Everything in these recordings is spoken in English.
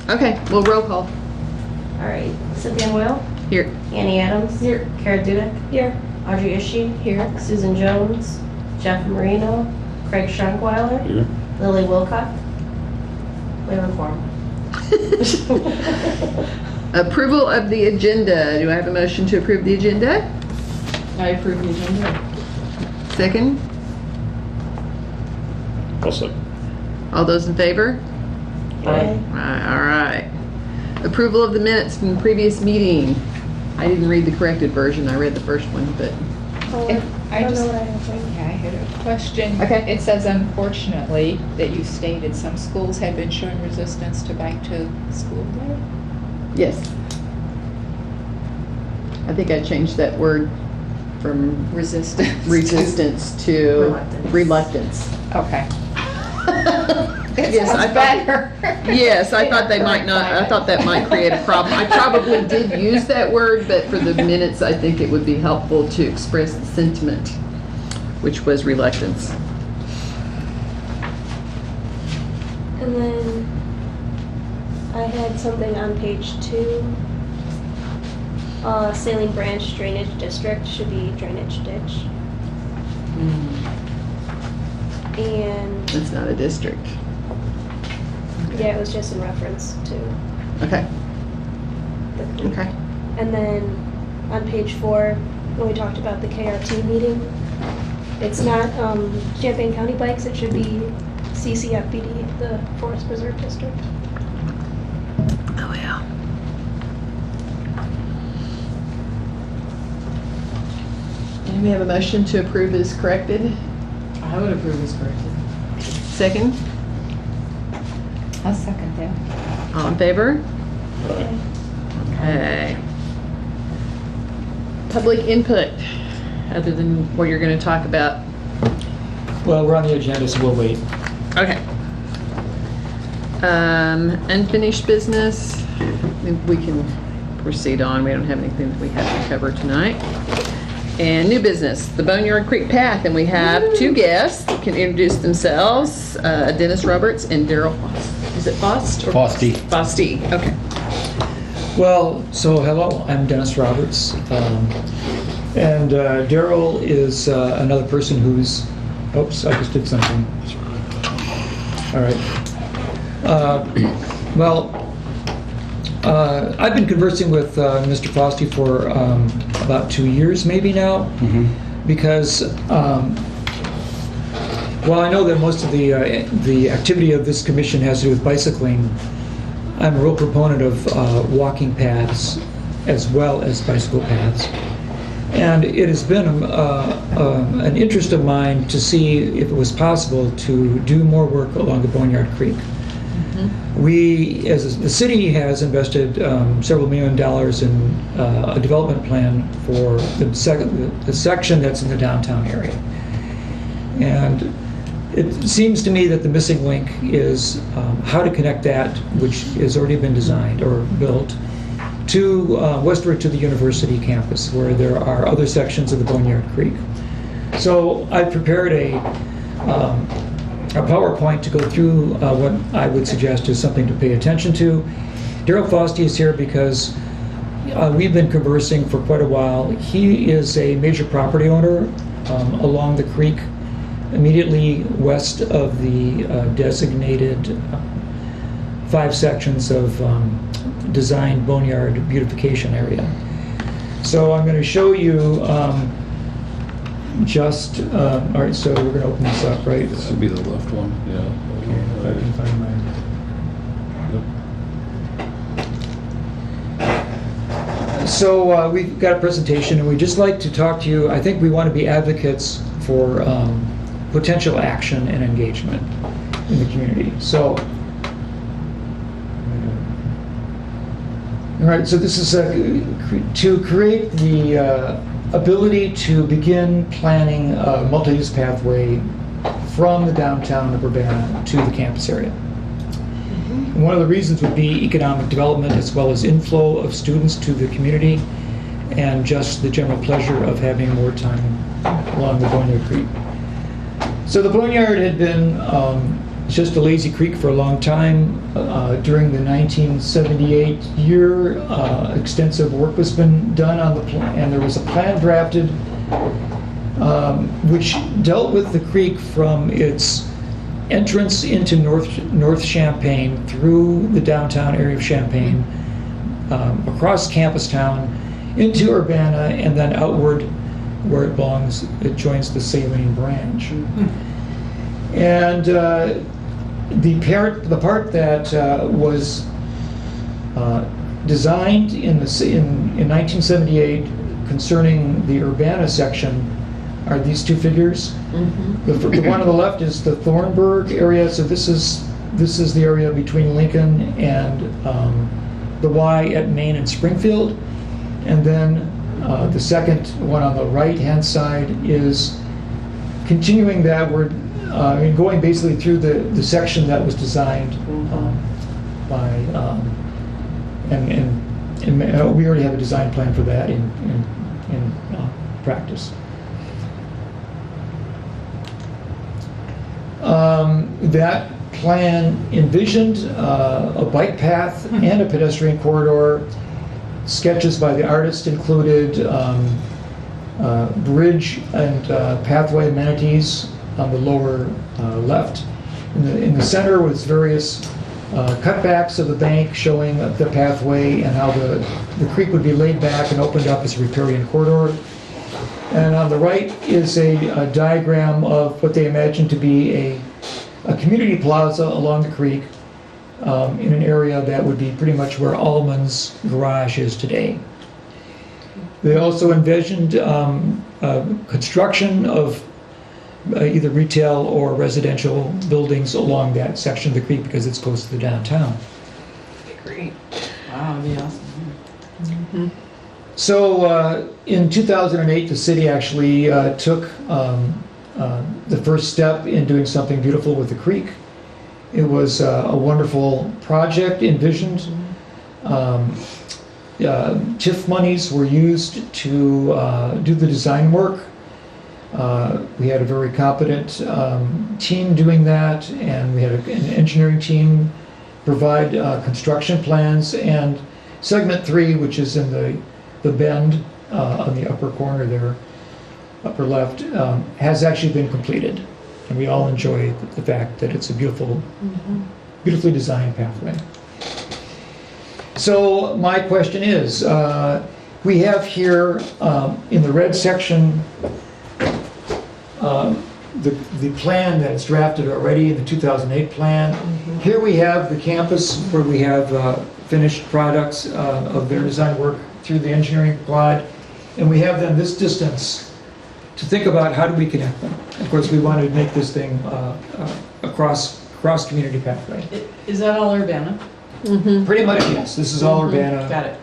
Okay, well, roll call. All right, Cynthia Moyle, Here. Annie Adams, Here. Kara Dudek, Here. Audrey Ishii, here, Susan Jones, Jeff Marino, Craig Schunkweiler, Here. Lily Wilcock. We have a quorum. Approval of the agenda. Do I have a motion to approve the agenda? I approve the agenda. Second? I'll second. All those in favor? Aye. All right. Approval of the minutes from the previous meeting. I didn't read the corrected version. I read the first one, but I don't know what I have. Yeah, I had a question. Okay. It says unfortunately that you stated some schools have been showing resistance to back to school day. yes. I think I changed that word from Resistance. resistance to Reluctance. reluctance. Okay. It Yes, sounds I thought- better. Yes, I thought they might not, I thought that might create a problem. I probably did use that word, but for the minutes, I think it would be helpful to express the sentiment, which was reluctance. And then I had something on page 2. Saline Branch Drainage District should be drainage ditch. And It's not a district. yeah, it was just in reference to Okay, the creek. okay. And then on page 4, when we talked about the KRT meeting, it's not Champaign County Bikes, it should be CCFPD, the Forest Preserve District. Oh, yeah. And we have a motion to approve as corrected. I would approve as corrected. Second, I'll second that. all in favor? Aye. Okay. Public input, other than what you're going to talk about. Well, we're on the agenda, so we'll wait. Okay. Unfinished business, we can proceed on. We don't have anything that we have to cover tonight. And new business, the Boneyard Creek Path, and we have two guests that can introduce themselves, Dennis Roberts and Daryl Fost. Is it Fost? or Fosty. Fosty, okay. Well, so hello, I'm Dennis Roberts. And Daryl is another person who's, oops, I just did something. All right. I've been conversing with Mr. Fosty for about 2 years maybe now, because while I know that most of the activity of this commission has to do with bicycling, I'm a real proponent of walking paths as well as bicycle paths. And it has been an interest of mine to see if it was possible to do more work along the Boneyard Creek. We, as the city, has invested several $1 million in a development plan for the section that's in the downtown area. And it seems to me that the missing link is how to connect that, which has already been designed or built, to westward to the university campus, where there are other sections of the Boneyard Creek. So I prepared a PowerPoint to go through what I would suggest is something to pay attention to. Daryl Fosty is here because we've been conversing for quite a while. He is a major property owner along the creek, immediately west of the designated 5 sections of designed boneyard beautification area. So I'm going to show you all right, so we're going to open this up, right? This would be the left one, yeah. Okay, if I can find mine. So we've got a presentation, and we'd just like to talk to you. I think we want to be advocates for potential action and engagement in the community. So, all right, so this is to create the ability to begin planning a multi-use pathway from the downtown of Urbana to the campus area. And one of the reasons would be economic development, as well as inflow of students to the community, and just the general pleasure of having more time along the Boneyard Creek. So the Boneyard had been It's just a lazy creek for a long time. During the 1978 year, extensive work was been done on the plan, and there was a plan drafted which dealt with the creek from its entrance into North Champaign through the downtown area of Champaign, across Campus Town, into Urbana, and then outward where it belongs. It joins the Saline Branch. And the part that was designed in 1978 concerning the Urbana section are these two figures. The one on the left is the Thornburg area, so this is the area between Lincoln and the Y at Main and Springfield. And then the second one on the right-hand side is continuing that, going basically through the section that was designed by, and we already have a design plan for that in practice. That plan envisioned a bike path and a pedestrian corridor. Sketches by the artist included bridge and pathway amenities on the lower left. In the center was various cutbacks of the bank showing the pathway and how the creek would be laid back and opened up as a riparian corridor. And on the right is a diagram of what they imagine to be a community plaza along the creek in an area that would be pretty much where Allman's garage is today. They also envisioned construction of either retail or residential buildings along that section of the creek because it's close to the downtown. Great. Wow, that'd be awesome. So in 2008, the city actually took the first step in doing something beautiful with the creek. It was a wonderful project envisioned. TIF monies were used to do the design work. We had a very competent team doing that, and we had an engineering team provide construction plans, and segment 3, which is in the bend on the upper corner there, upper left, has actually been completed. And we all enjoy the fact that it's a beautifully designed pathway. So my question is, we have here in the red section the plan that's drafted already in the 2008 plan. Here we have the campus where we have finished products of their design work through the engineering quad, and we have then this distance to think about how do we connect them. Of course, we want to make this thing across community pathway. Is that all Urbana? Pretty much, yes. This is all Urbana. Got it.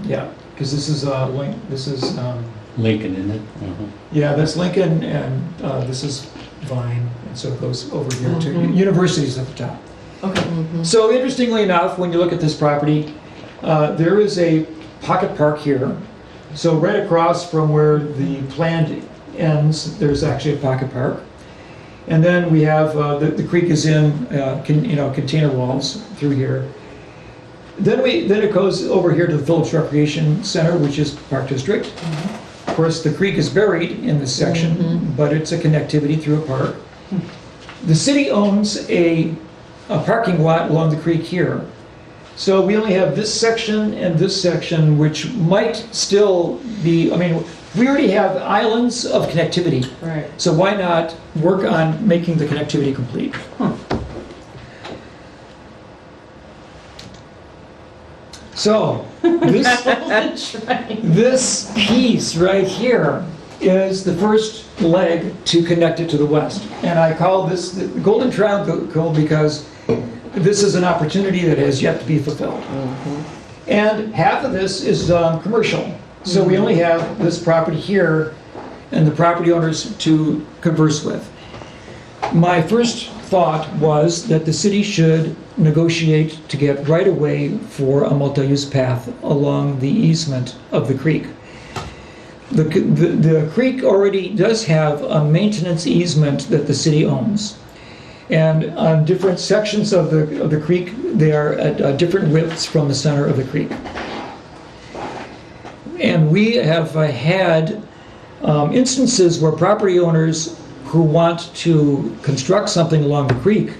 Yeah, because this is Lincoln, isn't it? yeah, that's Lincoln, and this is Vine, and so it goes over here to universities at the top. Okay. So interestingly enough, when you look at this property, there is a pocket park here. So right across from where the plan ends, there's actually a pocket park. And then we have, the creek is in, container walls through here. Then it goes over here to the Phillips Recreation Center, which is Park District. Of course, the creek is buried in this section, but it's a connectivity through a park. The city owns a parking lot along the creek here. So we only have this section and this section, which might still be, we already have islands of connectivity. Right. So why not work on making the connectivity complete? So this piece right here is the first leg to connect it to the west. And I call this the Golden Triangle because this is an opportunity that has yet to be fulfilled. And half of this is commercial. So we only have this property here and the property owners to converse with. My first thought was that the city should negotiate to get right of way for a multi-use path along the easement of the creek. The creek already does have a maintenance easement that the city owns. And on different sections of the creek, they are at different widths from the center of the creek. And we have had instances where property owners who want to construct something along the creek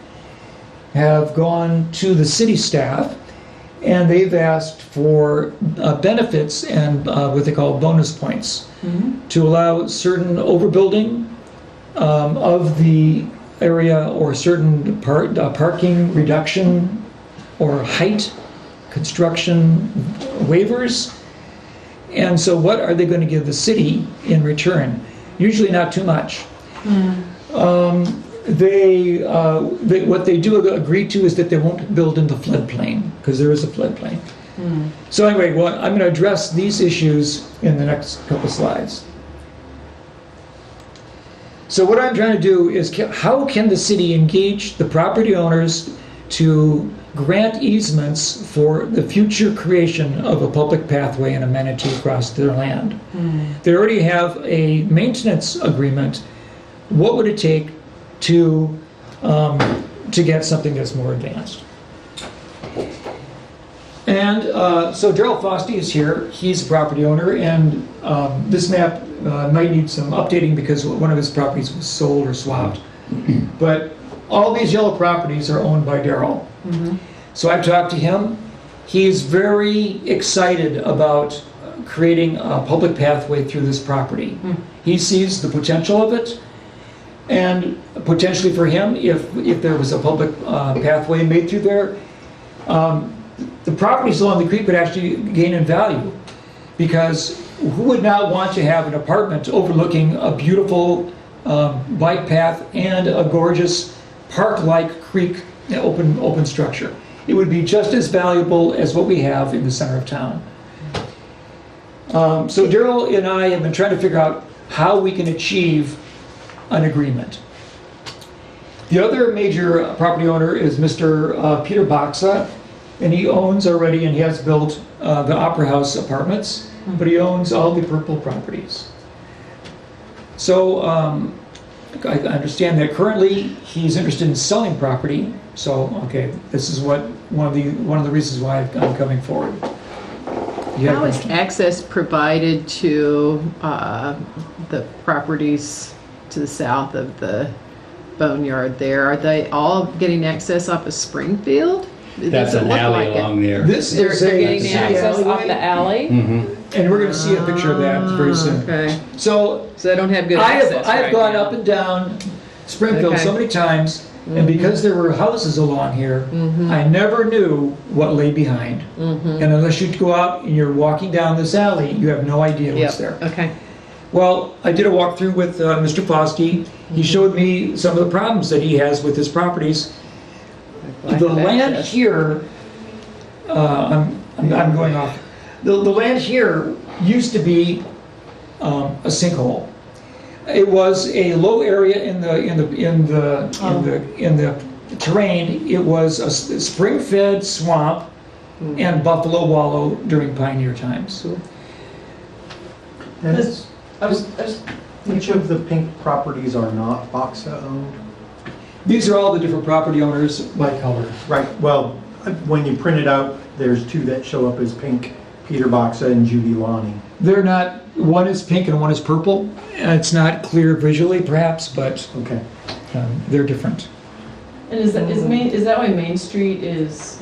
have gone to the city staff and they've asked for benefits and what they call bonus points to allow certain overbuilding of the area or certain parking reduction or height construction waivers. And so what are they going to give the city in return? Usually not too much. What they do agree to is that they won't build in the floodplain, because there is a floodplain. So anyway, well, I'm going to address these issues in the next couple slides. So what I'm trying to do is, how can the city engage the property owners to grant easements for the future creation of a public pathway and amenity across their land? They already have a maintenance agreement. What would it take to get something that's more advanced? And so Darrell Fossey is here. He's a property owner, and this map might need some updating because one of his properties was sold or swapped. But all these yellow properties are owned by Darrell. So I've talked to him. He's very excited about creating a public pathway through this property. He sees the potential of it, and potentially for him, if there was a public pathway made through there, the properties along the creek would actually gain in value, because who would not want to have an apartment overlooking a beautiful bike path and a gorgeous park-like creek open structure? It would be just as valuable as what we have in the center of town. So Darrell and I have been trying to figure out how we can achieve an agreement. The other major property owner is Mr. Peter Baxa, and he owns already, and he has built the Opera House apartments, but he owns all the purple properties. So I understand that currently he's interested in selling property. So okay, this is what one of the reasons why I'm coming forward. How is access provided to the properties to the south of the boneyard there? Are they all getting access off of Springfield? That's an alley along there. This They're is getting a Access off the alley? and we're going to see a picture of that very soon. Okay. So So they don't have good I access have right gone now. up and down Springfield Okay. so many times, and because there were houses along here, I never knew what lay behind. And unless you go out and you're walking down this alley, you have no idea what's there. Okay. Well, I did a walkthrough with Mr. Foskey. He showed me some of the problems that he has with his properties. Lack The of land access. here, I'm going off. The land here used to be a sinkhole. It was a low area in the terrain. It was a spring-fed swamp and buffalo wallow during pioneer times. Which of the pink properties are not Baxa owned? These are all the different property owners by color. Right, well, when you print it out, there's two that show up as pink, Peter Baxa and Judy Lonnie. They're not, one is pink and one is purple. It's not clear visually perhaps, but Okay. they're different. And is that why Main Street is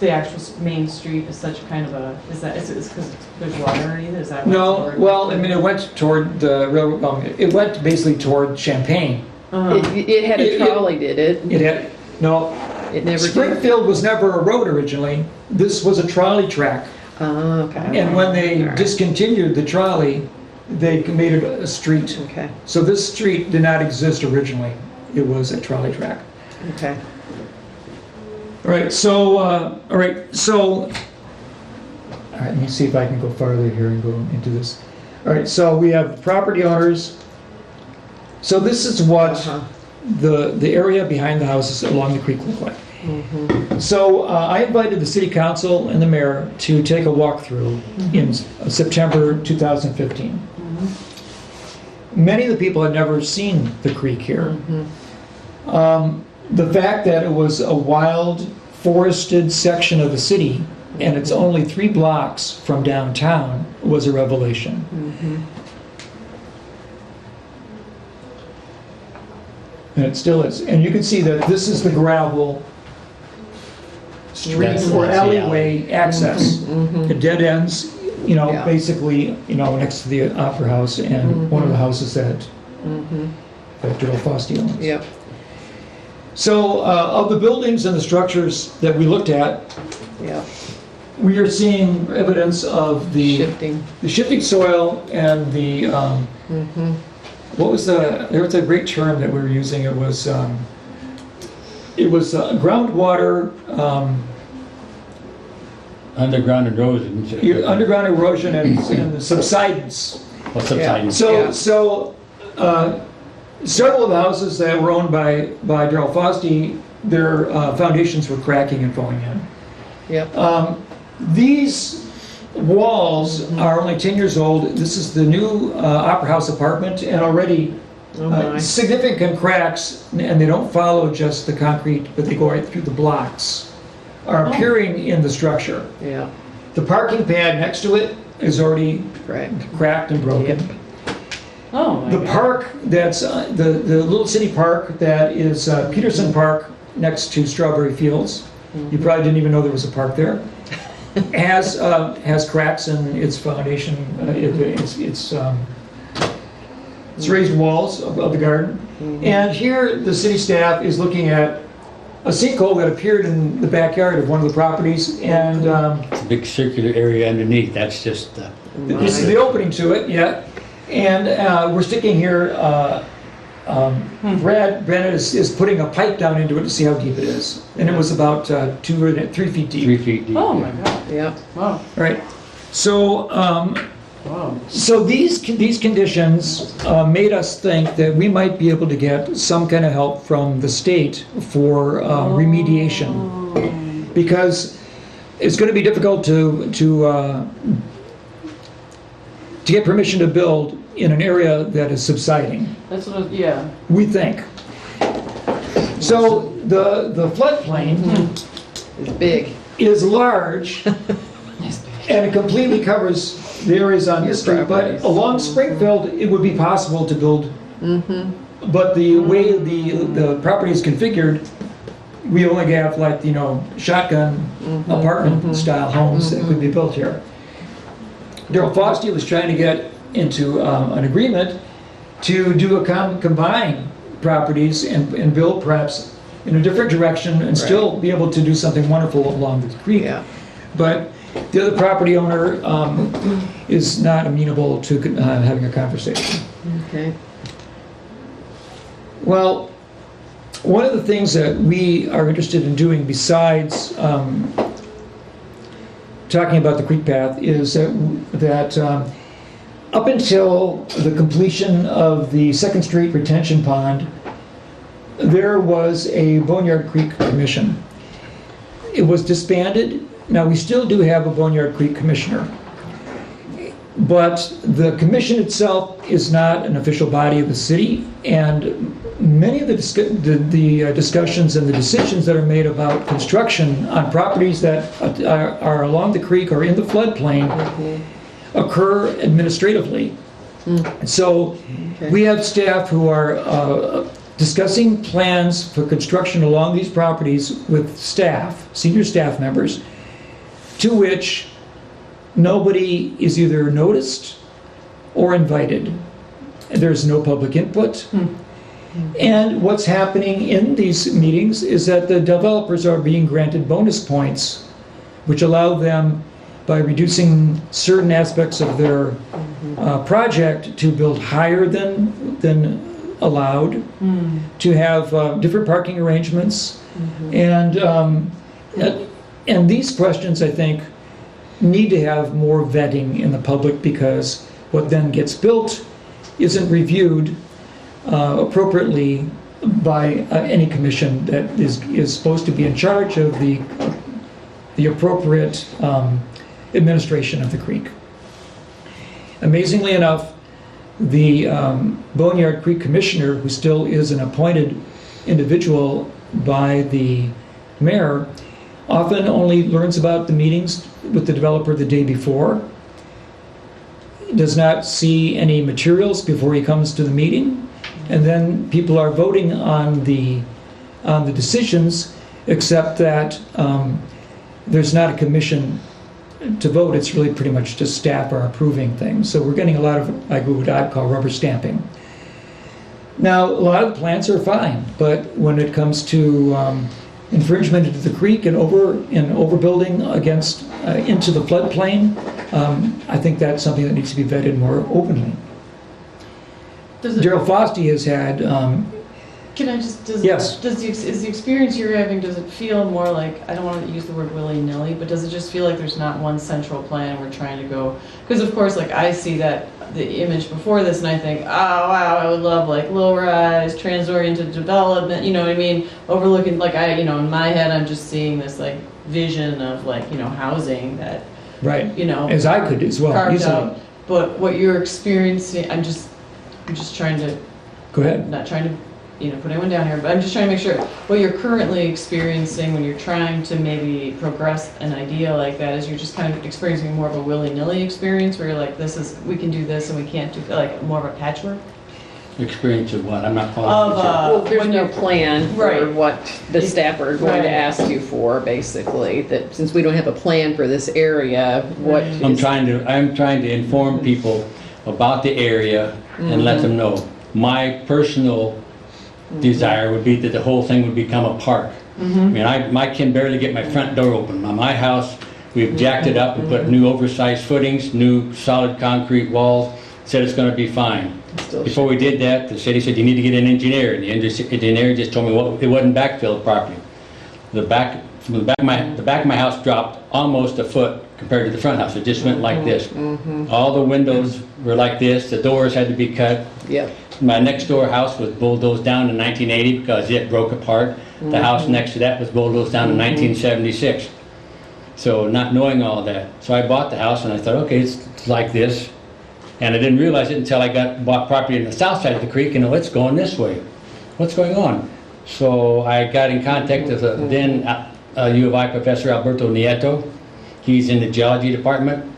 the actual Main Street is such kind of a, is because there's water underneath it? Is that why it's No, lower? well, I mean, it went toward the railroad, it went basically toward Champaign. It had a trolley, did it? It had, no, It never did. Springfield was never a road originally. This was a trolley track. Oh, okay. And when they All right. discontinued the trolley, they made it a street. Okay. So this street did not exist originally. It was a trolley track. Okay. All right, so, let me see if I can go farther here and go into this. All right, so we have property owners. So this is what the area behind the houses along the creek look like. So I invited the city council and the mayor to take a walkthrough in September 2015. Many of the people had never seen the creek here. The fact that it was a wild forested section of the city and it's only 3 blocks from downtown was a revelation. And it still is. And you can see that this is the gravel street That's or the alleyway access. It dead ends, Yeah. basically, next to the Opera House and one of the houses that Gerald Fosti owns. Yep. So of the buildings and the structures that we looked at, Yep. we are seeing evidence of the shifting soil and the, what was there was a great term that we were using, it was groundwater, Underground erosion. underground erosion and subsidence. Well, subsidence. So several of the houses that were owned by Darrell Fosti, their foundations were cracking and falling in. Yep. These walls are only 10 years old. This is the new Opera House apartment, and already significant cracks, and they don't follow just the concrete, but they go right through the blocks, are appearing in the structure. Yeah. The parking pad next to it is already cracked and broken. Oh, my The God. park that's the little city park that is Peterson Park next to Strawberry Fields. You probably didn't even know there was a park there. has cracks in its foundation. It's raised walls of the garden. And here the city staff is looking at a sinkhole that appeared in the backyard of one of the properties, and It's a big circular area underneath. That's just this is the opening to it. Yeah, and we're sticking here. Brad Bennett is putting a pipe down into it to see how deep it is, and it was about 2 or 3 feet deep. 3 feet deep. Oh, my God. Yep. Wow. Right. So Wow. so these conditions made us think that we might be able to get some kind of help from the state for remediation, because it's going to be difficult to get permission to build in an area that is subsiding, That's what, yeah. we think. So the floodplain It's big. is large and it completely covers the areas on this street, but properties. along Springfield, it would be possible to build. But the way the property is configured, we only have shotgun apartment style homes that could be built here. Darrell Fosti was trying to get into an agreement to do a combine properties and build perhaps in a different direction and still be able to do something wonderful along the creek. Yeah. But the other property owner is not amenable to having a conversation. Okay. Well, one of the things that we are interested in doing besides talking about the creek path is that up until the completion of the 2nd Street retention pond, there was a Boneyard Creek Commission. It was disbanded. Now, we still do have a Boneyard Creek Commissioner, but the commission itself is not an official body of the city, and many of the discussions and the decisions that are made about construction on properties that are along the creek or in the floodplain occur administratively. So we have staff who are discussing plans for construction along these properties with staff, senior staff members, to which nobody is either noticed or invited. There's no public input. And what's happening in these meetings is that the developers are being granted bonus points, which allow them, by reducing certain aspects of their project, to build higher than allowed, to have different parking arrangements, and these questions, I think, need to have more vetting in the public, because what then gets built isn't reviewed appropriately by any commission that is supposed to be in charge of the appropriate administration of the creek. Amazingly enough, the Boneyard Creek Commissioner, who still is an appointed individual by the mayor often only learns about the meetings with the developer the day before, does not see any materials before he comes to the meeting, and then people are voting on the decisions, except that there's not a commission to vote. It's really pretty much just staff are approving things. So we're getting a lot of, like what I'd call rubber stamping. Now, a lot of the plants are fine, but when it comes to infringement into the creek and overbuilding against into the floodplain, I think that's something that needs to be vetted more openly. Daryl Fosty has had. Can I just, Yes. is the experience you're having, does it feel more like, I don't want to use the word willy-nilly, but does it just feel like there's not one central plan we're trying to go? Because of course, like I see that, the image before this, and I think, oh wow, I would love like low-rise, trans-oriented development, you know what I mean? Overlooking, like in my head, I'm just seeing this like vision of like, housing that, Right. you As I could as well, carved easily. out. But what you're experiencing, I'm just trying to, Go ahead. not trying to put anyone down here, but I'm just trying to make sure what you're currently experiencing when you're trying to maybe progress an idea like that is you're just kind of experiencing more of a willy-nilly experience where you're like, we can do this and we can't do, like more of a patchwork? Experience of what? I'm not following. Well, there's no plan for Right. what the staff are going to Right. ask you for, basically. That since we don't have a plan for this area, what Right. I'm is- trying to inform people about the area and let them know. My personal desire would be that the whole thing would become a park. I mean, I can barely get my front door open. On my house, we've jacked it up and put new oversized footings, new solid concrete walls, said it's going to be fine. Still Before we did that, the city said you need to get an engineer, and the engineer just told me it wasn't backfilled properly. From the back of my house dropped almost a foot compared to the front house. It just went like this. All the windows were like this. The doors had to be cut. Yep. My next door house was bulldozed down in 1980 because it broke apart. The house next to that was bulldozed down in 1976. So not knowing all that. So I bought the house and I thought, okay, it's like this. And I didn't realize it until I bought property on the south side of the creek and it's going this way. What's going on? So I got in contact with the then U of I professor Alberto Nieto. He's in the geology department,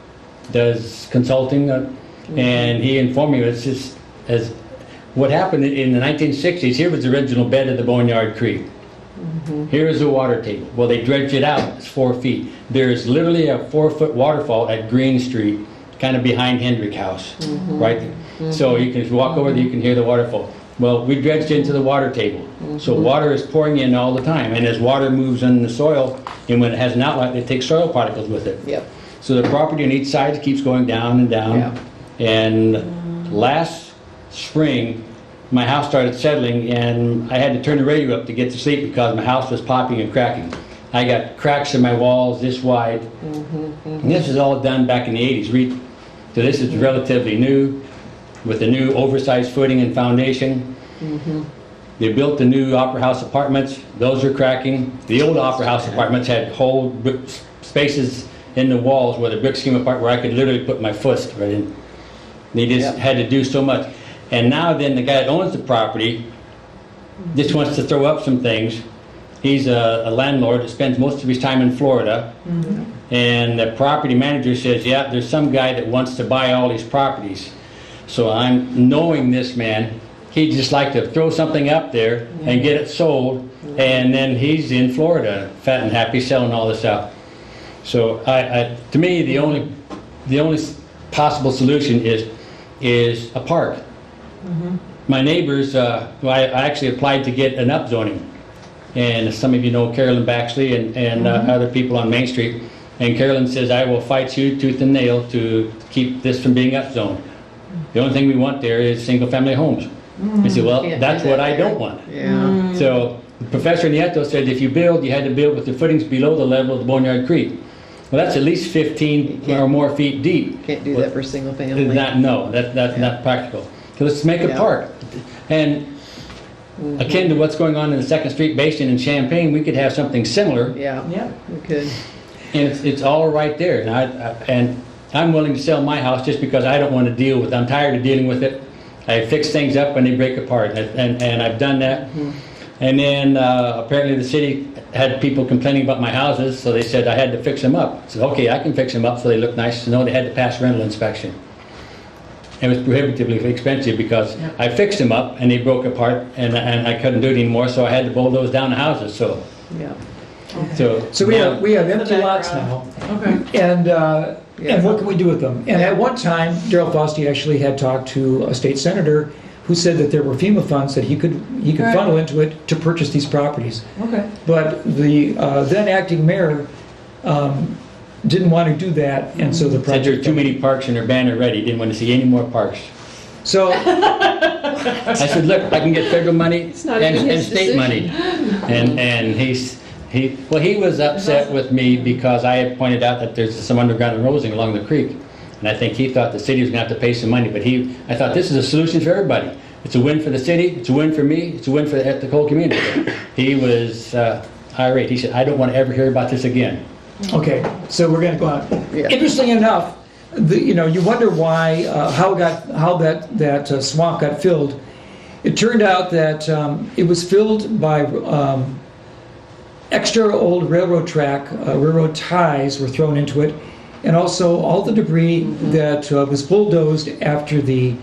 does consulting, and he informed me it's just as what happened in the 1960s. Here was the original bed of the Boneyard Creek. Here is the water table. Well, they dredged it out. It's 4 feet. There's literally a 4-foot waterfall at Green Street, kind of behind Hendrick House, right there. So you can, if you walk over there, you can hear the waterfall. Well, we dredged into the water table. So water is pouring in all the time. And as water moves in the soil, and when it has an outlet, it takes soil particles with it. Yep. So the property on each side keeps going down and down. Yeah. And last spring, my house started settling, and I had to turn the radio up to get to sleep because my house was popping and cracking. I got cracks in my walls this wide. And this is all done back in the 80s. So this is relatively new, with the new oversized footing and foundation. They built the new Opera House apartments. Those are cracking. The old Opera House apartments had whole spaces in the walls where the bricks came apart, where I could literally put my foot right in. They just had to do so much. And now then the guy that owns the property just wants to throw up some things. He's a landlord that spends most of his time in Florida. And the property manager says, yeah, there's some guy that wants to buy all these properties. So I'm knowing this man, he'd just like to throw something up there and get it sold. And then he's in Florida, fat and happy, selling all this out. So to me, the only possible solution is a park. My neighbors, I actually applied to get an upzoning. And some of you know Carolyn Baxley and other people on Main Street. And Carolyn says, I will fight you tooth and nail to keep this from being upzoned. The only thing we want there is single-family homes. I said, well, Can't that's do what that I there. don't want. Yeah. So Professor Nieto said if you build, you had to build with the footings below the level of the Boneyard Creek. Well, that's at least 15 or more feet deep. Can't do that for single family. No, that's not practical. So let's make a park. And akin to what's going on in the 2nd Street Basin in Champaign, we could have something similar. Yeah. Yeah. We could. And it's all right there. And I'm willing to sell my house just because I don't want to deal with it. I'm tired of dealing with it. I fix things up when they break apart, and I've done that. And then apparently the city had people complaining about my houses, so they said I had to fix them up. I said, okay, I can fix them up so they look nice. No, they had to pass rental inspection. It was prohibitively expensive because I fixed them up and they broke apart and I couldn't do it anymore, so I had to bulldoze down the houses. So, Yeah. So we have empty lots now. Okay. And what can we do with them? And at one time, Darrell Fossey actually had talked to a state senator who said that there were FEMA funds that he could Right. funnel into it to purchase these properties. Okay. But the then acting mayor didn't want to do that, and so the said there project. were too many parks and their banner ready. Didn't want to see any more parks. So I said, look, I can get federal money not and, even and his state decision. money. And he was upset with me because I had pointed out that there's some underground erosion along the creek. And I think he thought the city was gonna have to pay some money, but I thought this is a solution for everybody. It's a win for the city, it's a win for me, it's a win for the whole community. He was irate. He said, I don't want to ever hear about this again. okay, so we're going to go on. Yeah. Interestingly enough, you wonder why how that swamp got filled. It turned out that it was filled by extra old railroad track, railroad ties were thrown into it, and also all the debris that was bulldozed after the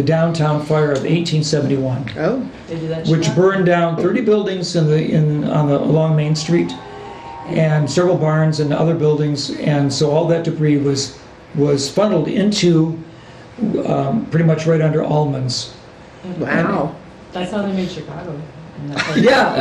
downtown fire of 1871, Oh, They do that in which Chicago? burned down 30 buildings along Main Street, and several barns and other buildings, and so all that debris was funneled into pretty much right under Almonds. wow. That's how they made Chicago. And that's how- Yeah,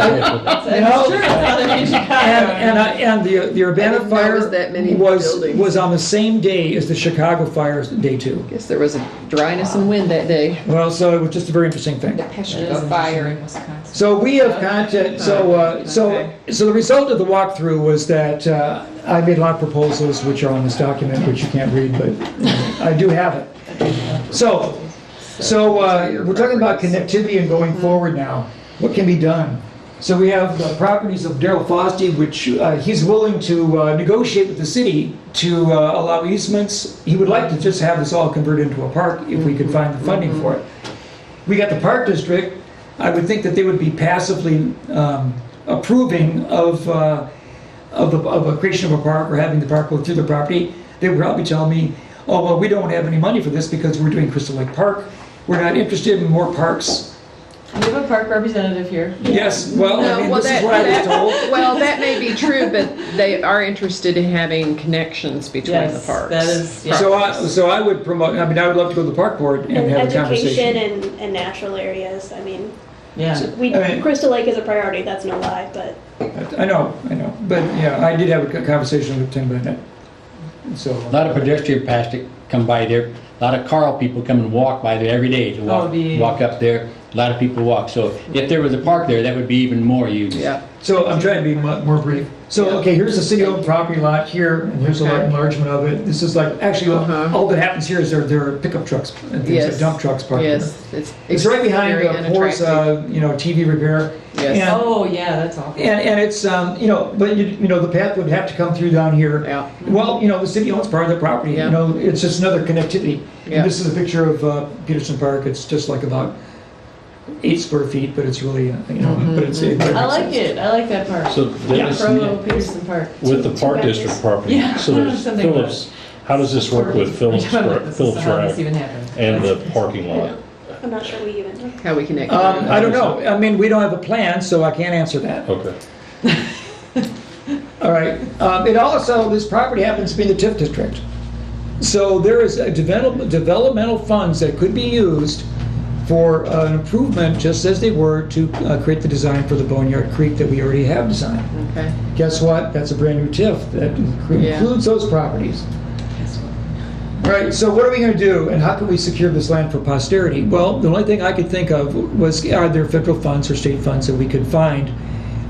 That's you know, true. That's how they made Chicago. and the I Urbana didn't know it fire was that many was buildings. on the same day as the Chicago fire, day 2. Guess there was a dryness and wind that day. Well, so it was just a very interesting thing. The That Peshtigo is fire in Wisconsin. So we have content. So the result of the walkthrough was that I made a lot of proposals, which are on this document, which you can't read, but I do have it. So we're talking about connectivity and going forward now. What can be done? So we have the properties of Darrell Fossey, which he's willing to negotiate with the city to allow easements. He would like to just have this all converted into a park if we could find the funding for it. We got the Park District. I would think that they would be passively approving of a creation of a park or having the park go through the property. They would probably tell me, oh, well, we don't have any money for this because we're doing Crystal Lake Park. We're not interested in more parks. We have a park representative here. Yes, well, I mean, well, this is what I was told. well, that may be true, but they are interested in having connections between the Yes, parks. that is, yeah. So I would promote, I mean, I would love to go to the park board and And have a education conversation. and natural areas, I mean, Yeah. I mean- Crystal Lake is a priority, that's no lie, but I know, but yeah, I did have a conversation with Tim Bennett. So, A lot of pedestrian plastic come by there. A lot of Carl people come and walk by there every day to walk up there. A lot of people walk. So if there was a park there, that would be even more used. Yeah. so I'm trying to be more brief. So, okay, here's the city-owned property lot here, and here's a Okay. enlargement of it. This is like, actually, all that happens here is there are pickup trucks, and things Yes. like dump trucks parked here. Yes, It's right behind very Moore's, unattractive. TV repair. Yes. And- Oh, yeah, that's awful. And it's, but the path would have to come through down here. Yeah. Well, the city owns part of the property, Yeah. it's just another connectivity. Yeah. And this is a picture of Peterson Park. It's just like about 8 square feet, but it's really, but it's. I like it. I like that park. So Dennis, Pro Peterson Park. with the Park District property, Yeah, so there's something about Phillips, how does this work with Phillips I don't know if this is Phillips how this Drive even happened. and the parking lot? I'm not sure we even. How we connect. I don't know. I mean, we don't have a plan, so I can't answer that. Okay. All right. It also, this property happens to be in the TIF district. So there is a developmental funds that could be used for an improvement, just as they were, to create the design for the Boneyard Creek that we already have designed. Okay. Guess what? That's a brand new TIF that Yeah. includes those properties. Right, so what are we going to do, and how can we secure this land for posterity? Well, the only thing I could think of was, are there federal funds or state funds that we could find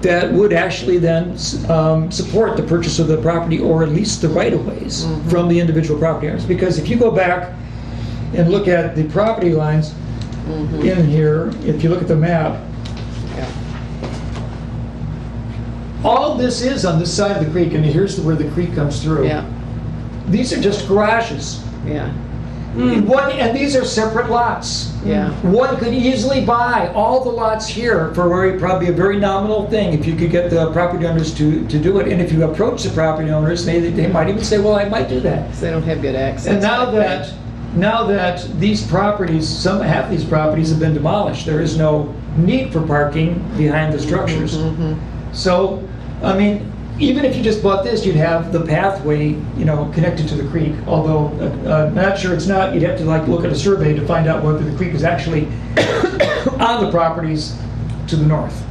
that would actually then support the purchase of the property, or at least the right-of-ways from the individual property owners? Because if you go back and look at the property lines in here, if you look at the map, Yeah. all this is on this side of the creek, and here's where the creek comes through. Yeah. These are just garages. Yeah. And these are separate lots. Yeah. One could easily buy all the lots here for probably a very nominal thing if you could get the property owners to do it. And if you approach the property owners, they might even say, well, I might do that. So they don't have good access. And now that these properties, half these properties have been demolished, there is no need for parking behind the structures. So, I mean, even if you just bought this, you'd have the pathway, connected to the creek. Although, not sure it's not. You'd have to look at a survey to find out whether the creek is actually on the properties to the north.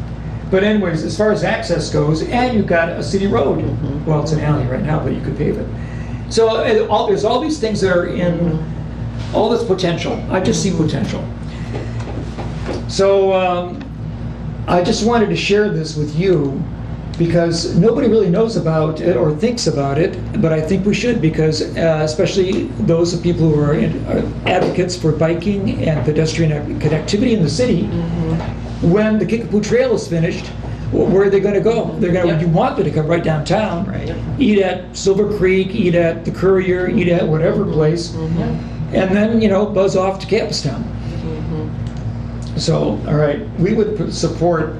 But anyways, as far as access goes, and you've got a city road. Well, it's an alley right now, but you could pave it. So there's all these things that are in all this potential. I just see potential. So I just wanted to share this with you, because nobody really knows about it or thinks about it, but I think we should, because especially those of people who are advocates for biking and pedestrian connectivity in the city, when the Kickapoo Trail is finished, where are they going to go? You want them to come right downtown, eat at Silver Creek, eat at the Courier, eat at whatever place, and then, buzz off to Campus Town. So, all right, we would support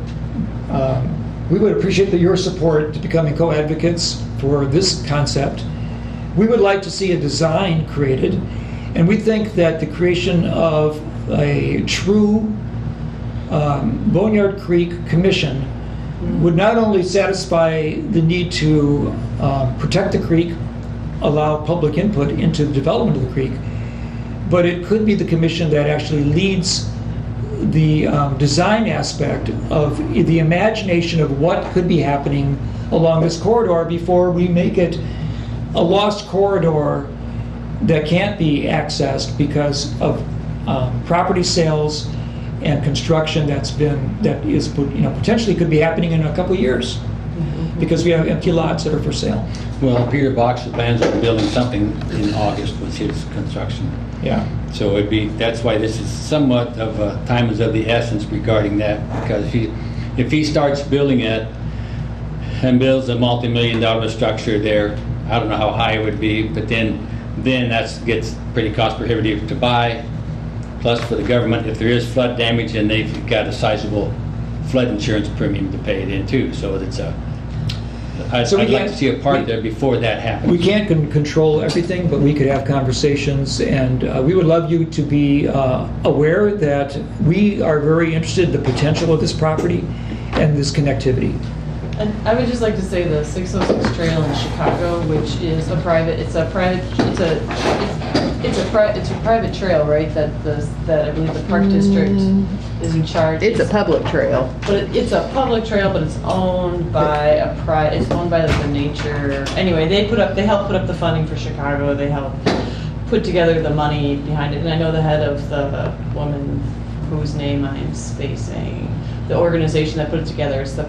we would appreciate your support to becoming co-advocates for this concept. We would like to see a design created, and we think that the creation of a true Boneyard Creek Commission would not only satisfy the need to protect the creek, allow public input into the development of the creek, but it could be the commission that actually leads the design aspect of the imagination of what could be happening along this corridor before we make it a lost corridor that can't be accessed because of property sales and construction that is potentially could be happening in a couple of years because we have empty lots that are for sale. Well, Peter Box plans on building something in August with his construction. Yeah. So that's why this is somewhat of a time is of the essence regarding that, because if he starts building it and builds a multi-million-dollar structure there, I don't know how high it would be, but then that gets pretty cost prohibitive to buy. Plus for the government, if there is flood damage, and they've got a sizable flood insurance premium to pay it in too. So I'd like to see a part there before that happens. We can't control everything, but we could have conversations, and we would love you to be aware that we are very interested in the potential of this property and this connectivity. And I would just like to say the 606 Trail in Chicago, which is a private trail, right? That I believe the Park District is in charge. It's a public trail. But it's a public trail, but it's owned by it's owned by the nature. Anyway, they helped put up the funding for Chicago. They helped put together the money behind it. And I know the head of the woman whose name I'm spacing, the organization that put it together. It's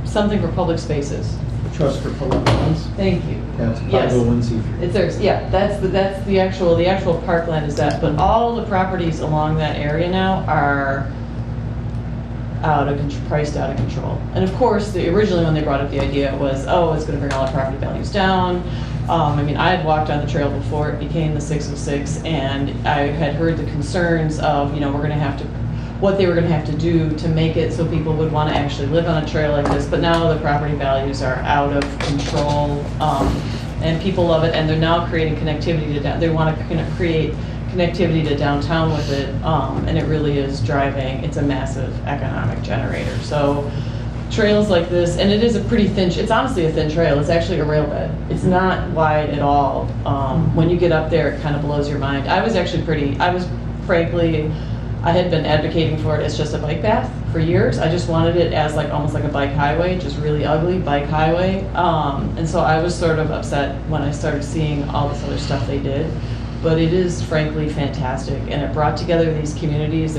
something for public spaces. Trust for Public Lands. Thank you. That's Yes. 501c3. It's theirs, yeah, that's the actual parkland is that, but all the properties along that area now are priced out of control. And of course, originally when they brought up the idea, it was, it's gonna bring all our property values down. I had walked on the trail before it became the 606, and I had heard the concerns of, what they were going to have to do to make it so people would want to actually live on a trail like this. But now the property values are out of control, and people love it, and they're now creating connectivity they want to create connectivity to downtown with it, and it really is it's a massive economic generator. So trails like this, and it is it's honestly a thin trail. It's actually a rail bed. It's not wide at all. When you get up there, it kind of blows your mind. I had been advocating for it as just a bike path for years. I just wanted it as almost like a bike highway, just really ugly bike highway. And so I was sort of upset when I started seeing all this other stuff they did. But it is frankly fantastic, and it brought together these communities.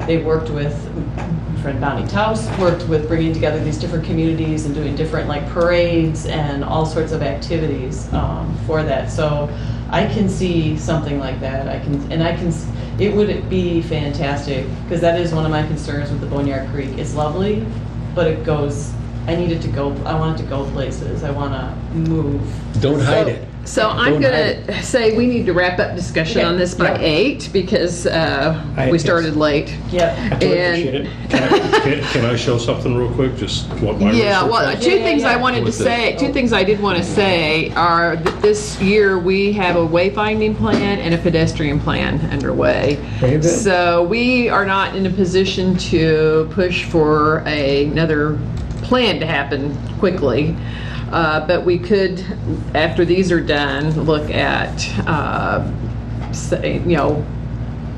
They worked with, my friend Bonnie Taus worked with bringing together these different communities and doing different parades and all sorts of activities for that. So I can see something like that. It would be fantastic, because that is one of my concerns with the Boneyard Creek. It's lovely, but it goes I need it to go, I want it to go places, I wanna move. Don't hide it. So I'm Don't gonna say we need to wrap up discussion Okay. on this by Yeah. 8 because we started late. Yep. I totally appreciate it. Can I show something real quick, just what my Yeah, research well, was? two things I wanted to With the- say, two things I did want to say are that this year we have a wayfinding plan and a pedestrian plan underway. Very good. So we are not in a position to push for another plan to happen quickly. But we could, after these are done, look at, say,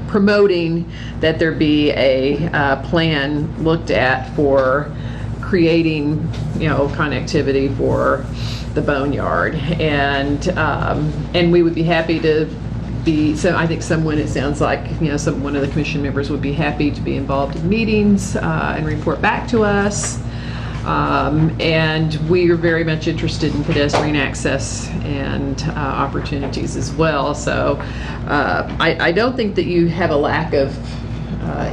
promoting that there be a plan looked at for creating, connectivity for the boneyard. And we would be happy to be, so I think someone, it sounds like, one of the commission members would be happy to be involved in meetings and report back to us. And we are very much interested in pedestrian access and opportunities as well. So I don't think that you have a lack of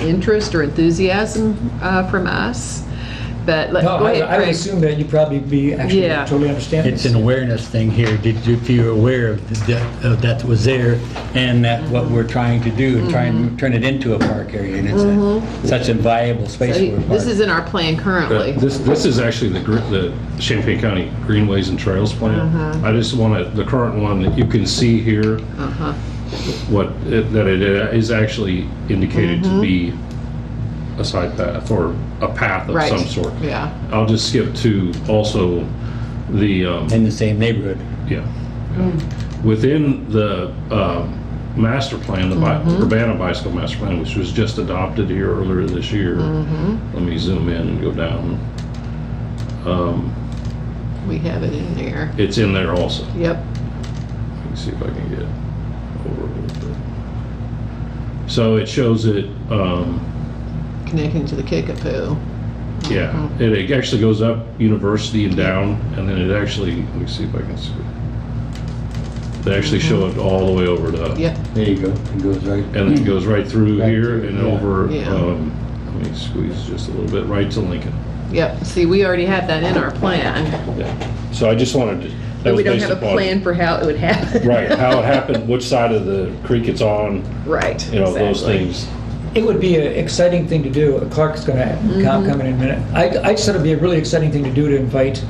interest or enthusiasm from us. But No, go ahead, I would Craig. assume that you'd probably be actually Yeah. totally understanding. It's an awareness thing here. If you're aware of that was there and that what we're trying to do, and try and turn it into a park area, and it's such a viable space So for a park. this is in our plan currently. This is actually the Champaign County Greenways and Trails Plan. I just want the current one that you can see here, that it is actually indicated to be a side path or a path of Right. some sort. Yeah. I'll just skip to also the, in the same neighborhood. yeah. Within the master plan, the Urbana Bicycle Master Plan, which was just adopted here earlier this year. Let me zoom in and go down. We have it in there. It's in there also. Yep. Let me see if I can get over a little bit. So it shows it, Connecting to the Kickapoo. yeah, it actually goes up University and down, and then it actually, let me see if I can see. They actually show it all the way over to, Yep. There you go. It goes right. and then it goes right through Right here through, and yeah. over, Yeah. let me squeeze just a little bit, right to Lincoln. Yep. See, we already have that in our plan. Yeah. So I just wanted to, that But was we don't based have a upon. plan for how it would happen. Right, how it happened, which side of the creek it's on, Right. those exactly. things. It would be an exciting thing to do. Clark's going to come in a minute. I just thought it'd be a really exciting thing to do, to invite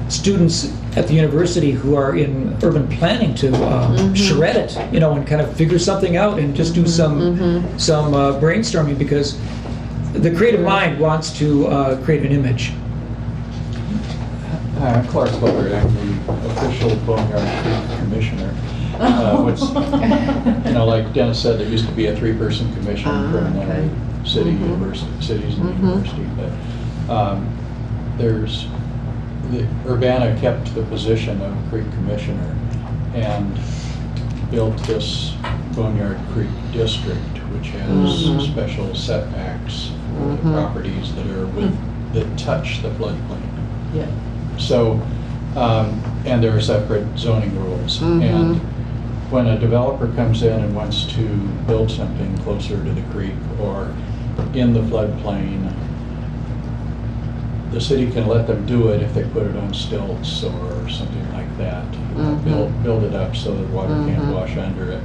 students at the university who are in urban planning to charrette it, and kind of figure something out and just do some brainstorming, because the creative mind wants to create an image. Clark Butler, I'm the official Boneyard Creek Commissioner. Which, like Dennis said, there used to be a 3-person commission for okay. cities and university, but there's, Urbana kept the position of Creek Commissioner and built this Boneyard Creek District, which has special setbacks for the properties that are that touch the floodplain. Yeah. So, and there are separate zoning rules. And when a developer comes in and wants to build something closer to the creek or in the floodplain, the city can let them do it if they put it on stilts or something like that. Build it up so that water can't wash under it.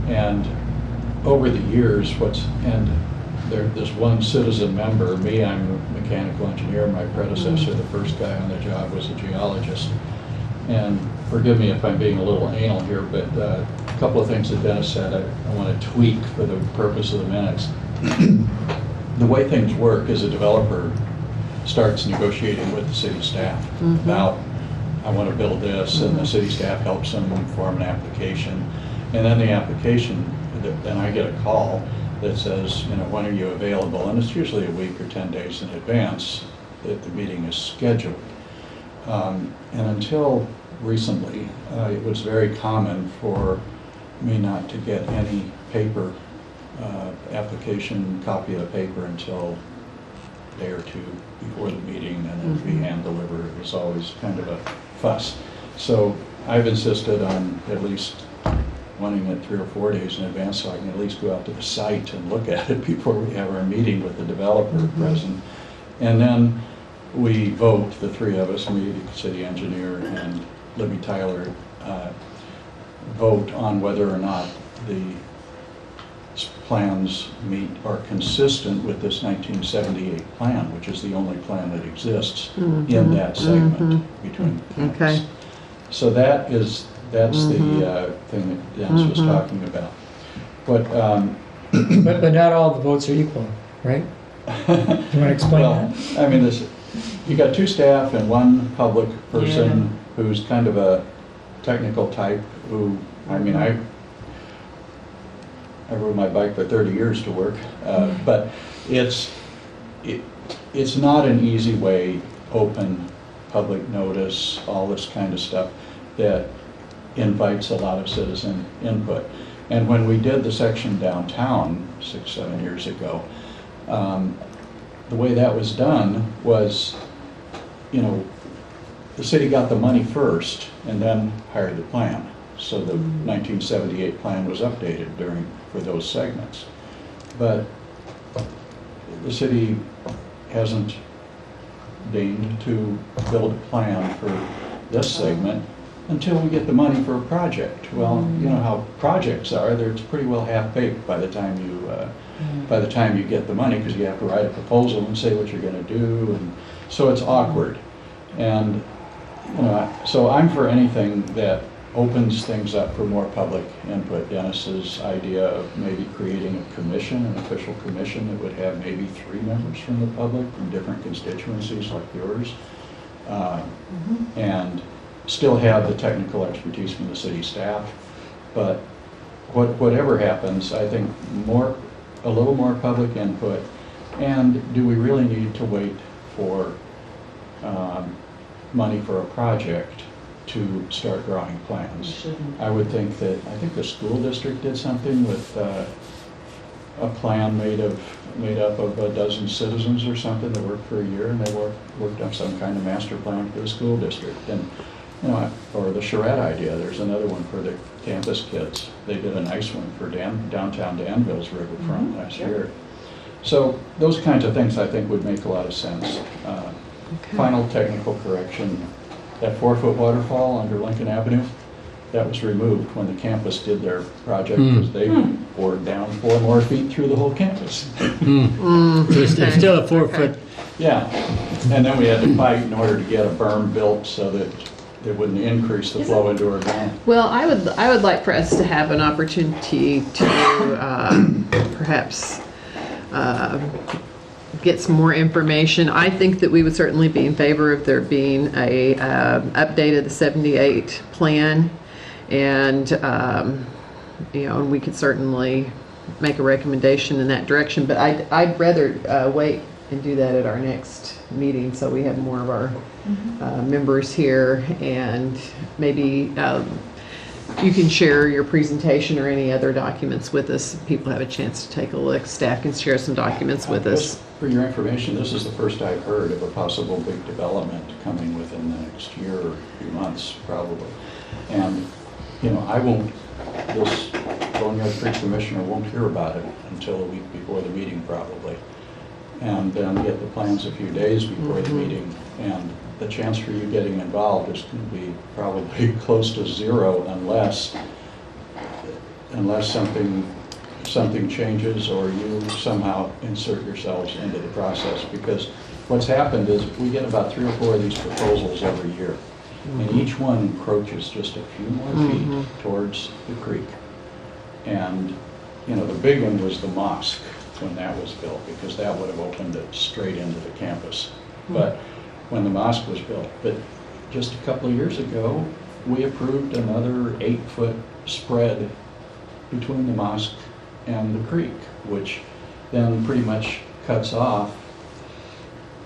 And over the years, there's one citizen member, me, I'm a mechanical engineer, my predecessor, the first guy on the job, was a geologist. And forgive me if I'm being a little anal here, but a couple of things that Dennis said I want to tweak for the purpose of the minutes. The way things work is a developer starts negotiating with the city staff about, I want to build this, and the city staff helps them form an application. And then the application, then I get a call that says, when are you available? And it's usually a week or 10 days in advance that the meeting is scheduled. And until recently, it was very common for me not to get any paper application, copy of the paper until a day or two before the meeting, and then it'd be hand delivered. It was always kind of a fuss. So I've insisted on at least wanting it 3 or 4 days in advance so I can at least go out to the site and look at it before we have our meeting with the developer present. And then we vote, the three of us, me, the city engineer, and Libby Tyler, vote on whether or not the plans meet are consistent with this 1978 plan, which is the only plan that exists in that segment between the campus. Okay. So that's the thing that Dennis was talking about. But not all the votes are equal, right? You want to explain Well, that? I mean, you got two staff and one public person who's kind of a technical type who, I mean, I rode my bike for 30 years to work, but it's not an easy way, open, public notice, all this kind of stuff that invites a lot of citizen input. And when we did the section downtown 6-7 years ago, the way that was done was, you know, the city got the money first and then hired the plan. So the 1978 plan was updated for those segments. But the city hasn't deigned to build a plan for this segment until we get the money for a project. Well, you know how projects are, it's pretty well half-baked by the time you get the money, because you have to write a proposal and say what you're going to do, and so it's awkward. And you know, so I'm for anything that opens things up for more public input. Dennis's idea of maybe creating a commission, an official commission that would have maybe 3 members from the public from different constituencies like yours, and still have the technical expertise from the city staff. But whatever happens, I think a little more public input. And do we really need to wait for money for a project to start drawing plans? I would think that, I think the school district did something with a plan made up of a dozen citizens or something that worked for a year, and they worked on some kind of master plan for the school district. And you know, or the charrette idea, there's another one for the campus kids. They did a nice one for downtown Danville's riverfront last year. So those kinds of things I think would make a lot of sense. Final technical correction, that 4-foot waterfall under Lincoln Avenue, that was removed when the campus did their project, because they bored down 4 more feet through the whole campus. It's still a 4-foot. Yeah, and then we had to fight in order to get a berm built so that it wouldn't increase the flow into our ground. Well, I would like for us to have an opportunity to perhaps get some more information. I think that we would certainly be in favor of there being a update of the 78 plan, and you know, and we could certainly make a recommendation in that direction. But I'd rather wait and do that at our next meeting, so we have more of our members here, and maybe you can share your presentation or any other documents with us. Few have a chance to take a look. Staff can share some documents with us. Just for your information, this is the first I've heard of a possible big development coming within the next year or few months, probably. And, you know, this Boneyard Creek Commissioner won't hear about it until a week before the meeting, probably. And then get the plans a few days before the meeting, and the chance for you getting involved is going to be probably close to zero unless something changes or you somehow insert yourselves into the process. Because what's happened is we get about 3 or 4 of these proposals every year, and each one encroaches just a few more feet towards the creek. And you know, the big one was the mosque when that was built, because that would have opened it straight into the campus. But when the mosque was built, but just a couple of years ago, we approved another 8-foot spread between the mosque and the creek, which then pretty much cuts off.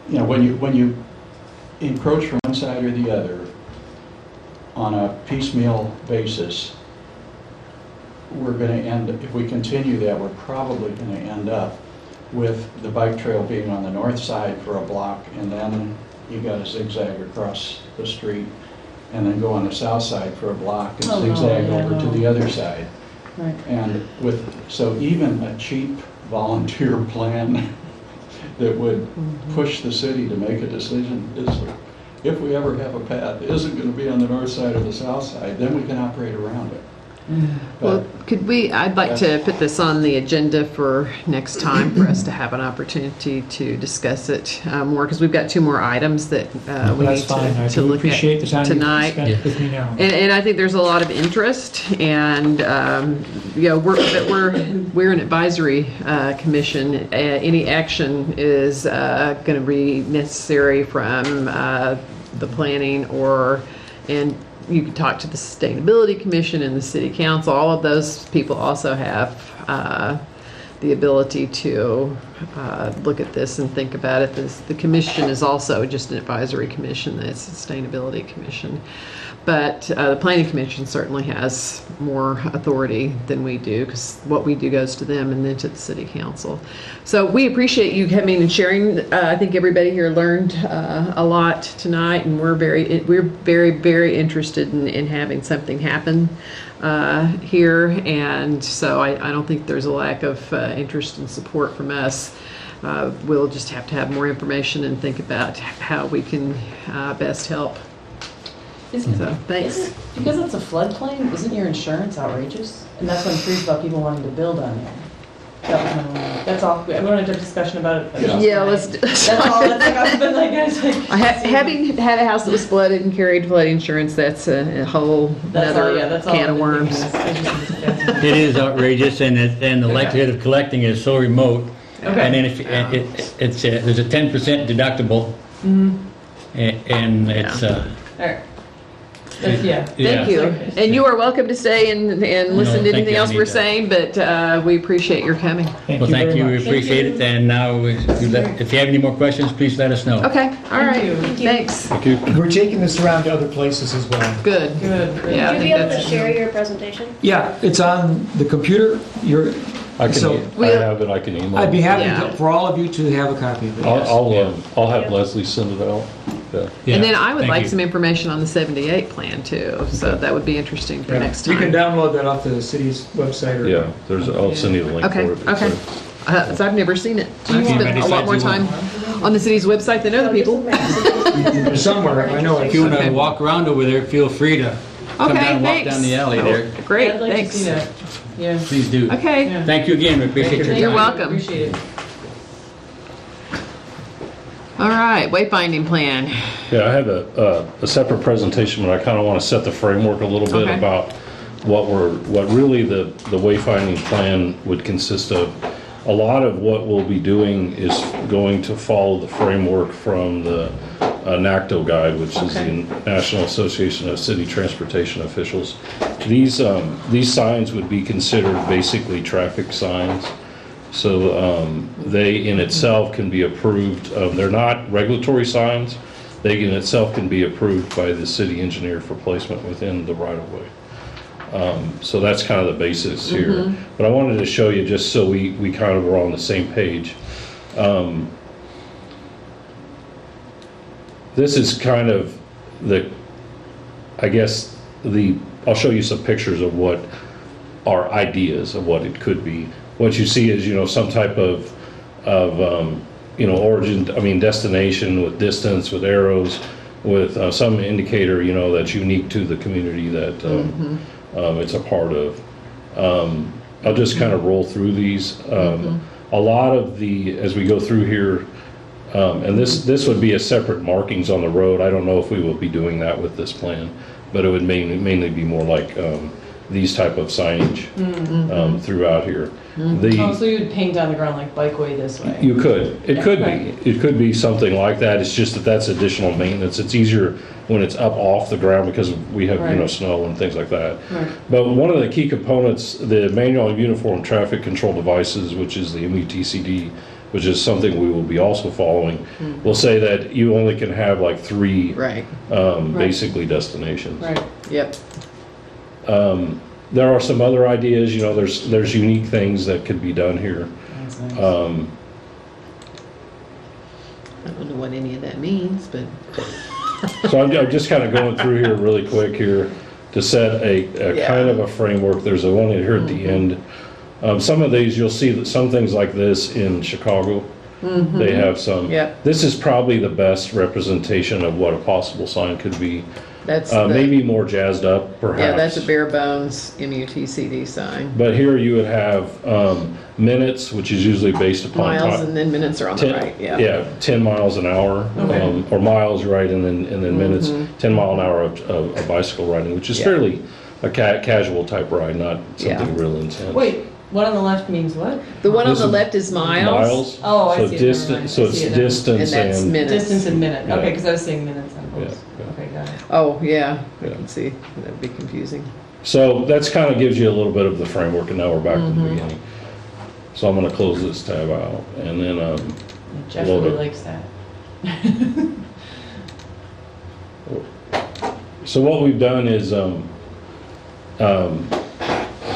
You know, when you encroach from one side or the other on a piecemeal basis, we're going to end, if we continue that, we're probably going to end up with the bike trail being on the north side for a block, and then you got to zigzag across the street, and then go on the south side for a block and zigzag over to the other side. Right. And so even a cheap volunteer plan that would push the city to make a decision is, if we ever have a path, it isn't going to be on the north side or the south side, then we can operate around it. Well, I'd like to put this on the agenda for next time for us to have an opportunity to discuss it more, because we've got 2 more items that we need That's fine. I to do look appreciate at the time you tonight. spent with me now. And I think there's a lot of interest, and we're an advisory commission. Any action is going to be necessary from the planning and you can talk to the Sustainability Commission and the City Council. All of those people also have the ability to look at this and think about it. The commission is also just an advisory commission, the Sustainability Commission. But the Planning Commission certainly has more authority than we do, because what we do goes to them and then to the City Council. So we appreciate you coming and sharing. I think everybody here learned a lot tonight, and we're very, very interested in having something happen here. And so I don't think there's a lack of interest and support from us. We'll just have to have more information and think about how we can best help. So, thanks. Because it's a floodplain, isn't your insurance outrageous? And that's what I'm curious about people wanting to build on there. That's all. We want to have a discussion about it. Yeah, let's. That's all. That's like I've been like, guys, like. Having had a house that was flooded and carried flood insurance, that's a whole other can of worms. It is outrageous, and the likelihood of collecting is so remote. Okay. And then if there's a 10% deductible, and it's. All right. Yeah. Thank you. And you are welcome to stay and listen to anything else we're saying, but we appreciate your coming. Well, thank you. We appreciate it. And now, if you have any more questions, please let us know. Okay. All right. Thank you. Thanks. Thank you. We're taking this around to other places as well. Good. Good. Yeah, I Would you think be able to that's. share your presentation? Yeah, it's on the computer. I So- have it, I can email I'd be it. happy Yeah. for all of you to have a copy of it. yes. I'll have Leslie send it out. Yeah. And then I would Thank like you. some information on the 78 plan too, so that would be interesting for Yeah. next You time. can download that off the city's website. Or Yeah, I'll send you the link for Okay, it. okay. So I've never seen it. Do you I've want- spent a lot more time on the city's website than other people. somewhere. I know If it. you want Okay. to walk around over there, feel free to come Okay, down and walk thanks. down the alley there. Great, I'd like to see thanks. that. Yeah. Please do. Okay, Yeah. Thank you again. We appreciate your time. You're welcome. Appreciate it. all right, wayfinding plan. Yeah, I have a separate presentation, but I kind of want to set the framework a little bit Okay. about what really the wayfinding plan would consist of. A lot of what we'll be doing is going to follow the framework from the NACTO guide, which is the National Association of City Transportation Officials. These signs would be considered basically traffic signs. So they in itself can be approved. They're not regulatory signs. They in itself can be approved by the city engineer for placement within the right-of-way. So that's kind of the basis here. But I wanted to show you just so we kind of were on the same page. This is kind of I'll show you some pictures of what are ideas of what it could be. What you see is, some type of destination with distance, with arrows, with some indicator, that's unique to the community that it's a part of. I'll just kind of roll through these. A lot of as we go through here, and this would be a separate markings on the road. I don't know if we will be doing that with this plan, but it would mainly be more like these type of signage throughout here. So you would paint on the ground like bikeway this way? You could. It could Right. be. It could be something like that. It's just that's additional maintenance. It's easier when it's up off the ground because we have Right. snow and things like that. Right. But one of the key components, the Manual of Uniform Traffic Control Devices, which is the MUTCD, which is something we will be also following, will say that you only can have like 3 Right, basically destinations. Right. yep. There are some other ideas, there's unique things that could be done here. That's nice. I don't know what any of that means, but. So I'm just kind of going through here really quick here to set a kind of a framework. There's a one here at the end. Some of these, you'll see that some things like this in Chicago, They have some. Yep. This is probably the best representation of what a possible sign could be. That's maybe more jazzed up, perhaps. Yeah, that's a bare bones MUTCD sign. But here you would have minutes, which is usually based upon Miles and then minutes are on the right, yeah. Yeah, 10 miles an hour, or miles, right, and then minutes, 10 mile an hour of bicycle riding, which is Yeah. fairly a casual type ride, not something real intense. Wait, one on the left means what? The one on This the is left is miles. Miles. Oh, I So see it, distance. never mind. So I it's see it now. distance And that's and minutes. Distance in minute. Yeah. Okay, because I was saying minutes on both. Yeah, Okay, got it. Oh, yeah, I Yeah. can see, that'd be confusing. so that's kind of gives you a little bit of the framework, and now we're back to the beginning. So I'm going to close this tab out, and then Jeff Load really it. likes that. so what we've done is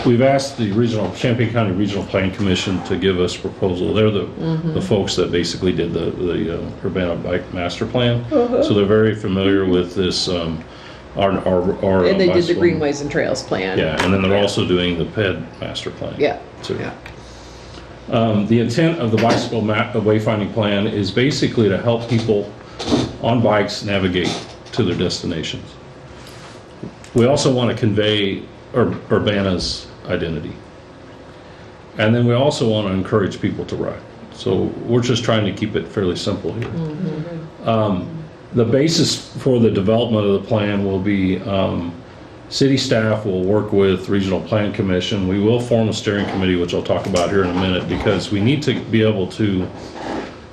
we've asked the Champaign County Regional Plan Commission to give us a proposal. They're the folks that basically did the Urbana Bike Master Plan. So they're very familiar with this, our And they did the bicycle- Greenways and Trails plan. Yeah, and then they're also doing the PED Master Plan. Yeah, too. yeah. The intent of the bicycle wayfinding plan is basically to help people on bikes navigate to their destinations. We also want to convey Urbana's identity. And then we also want to encourage people to ride. So we're just trying to keep it fairly simple here. The basis for the development of the plan will be city staff will work with Regional Plan Commission. We will form a steering committee, which I'll talk about here in a minute, because we need to be able to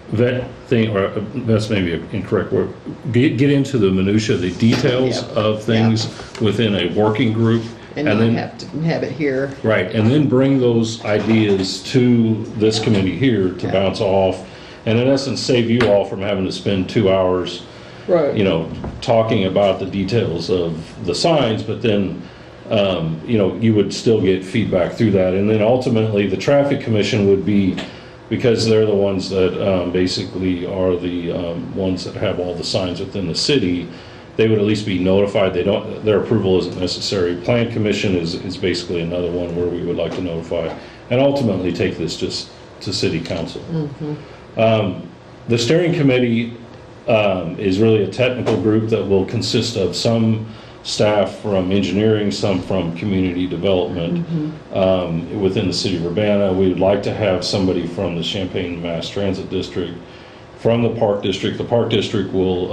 vet things, or that's maybe an incorrect word, get into the minutia, the details of things within a working group. And then have to have it here. Right, and then bring those ideas to this committee here to bounce off, and in essence, save you all from having to spend 2 hours, Right. talking about the details of the signs, but then, you would still get feedback through that. And then ultimately, the traffic commission would be, because they're the ones that basically are the ones that have all the signs within the city, they would at least be notified. Their approval isn't necessary. Plan commission is basically another one where we would like to notify, and ultimately take this just to city council. The steering committee is really a technical group that will consist of some staff from engineering, some from community development within the city of Urbana. We would like to have somebody from the Champaign Mass Transit District, from the Park District. The Park District will,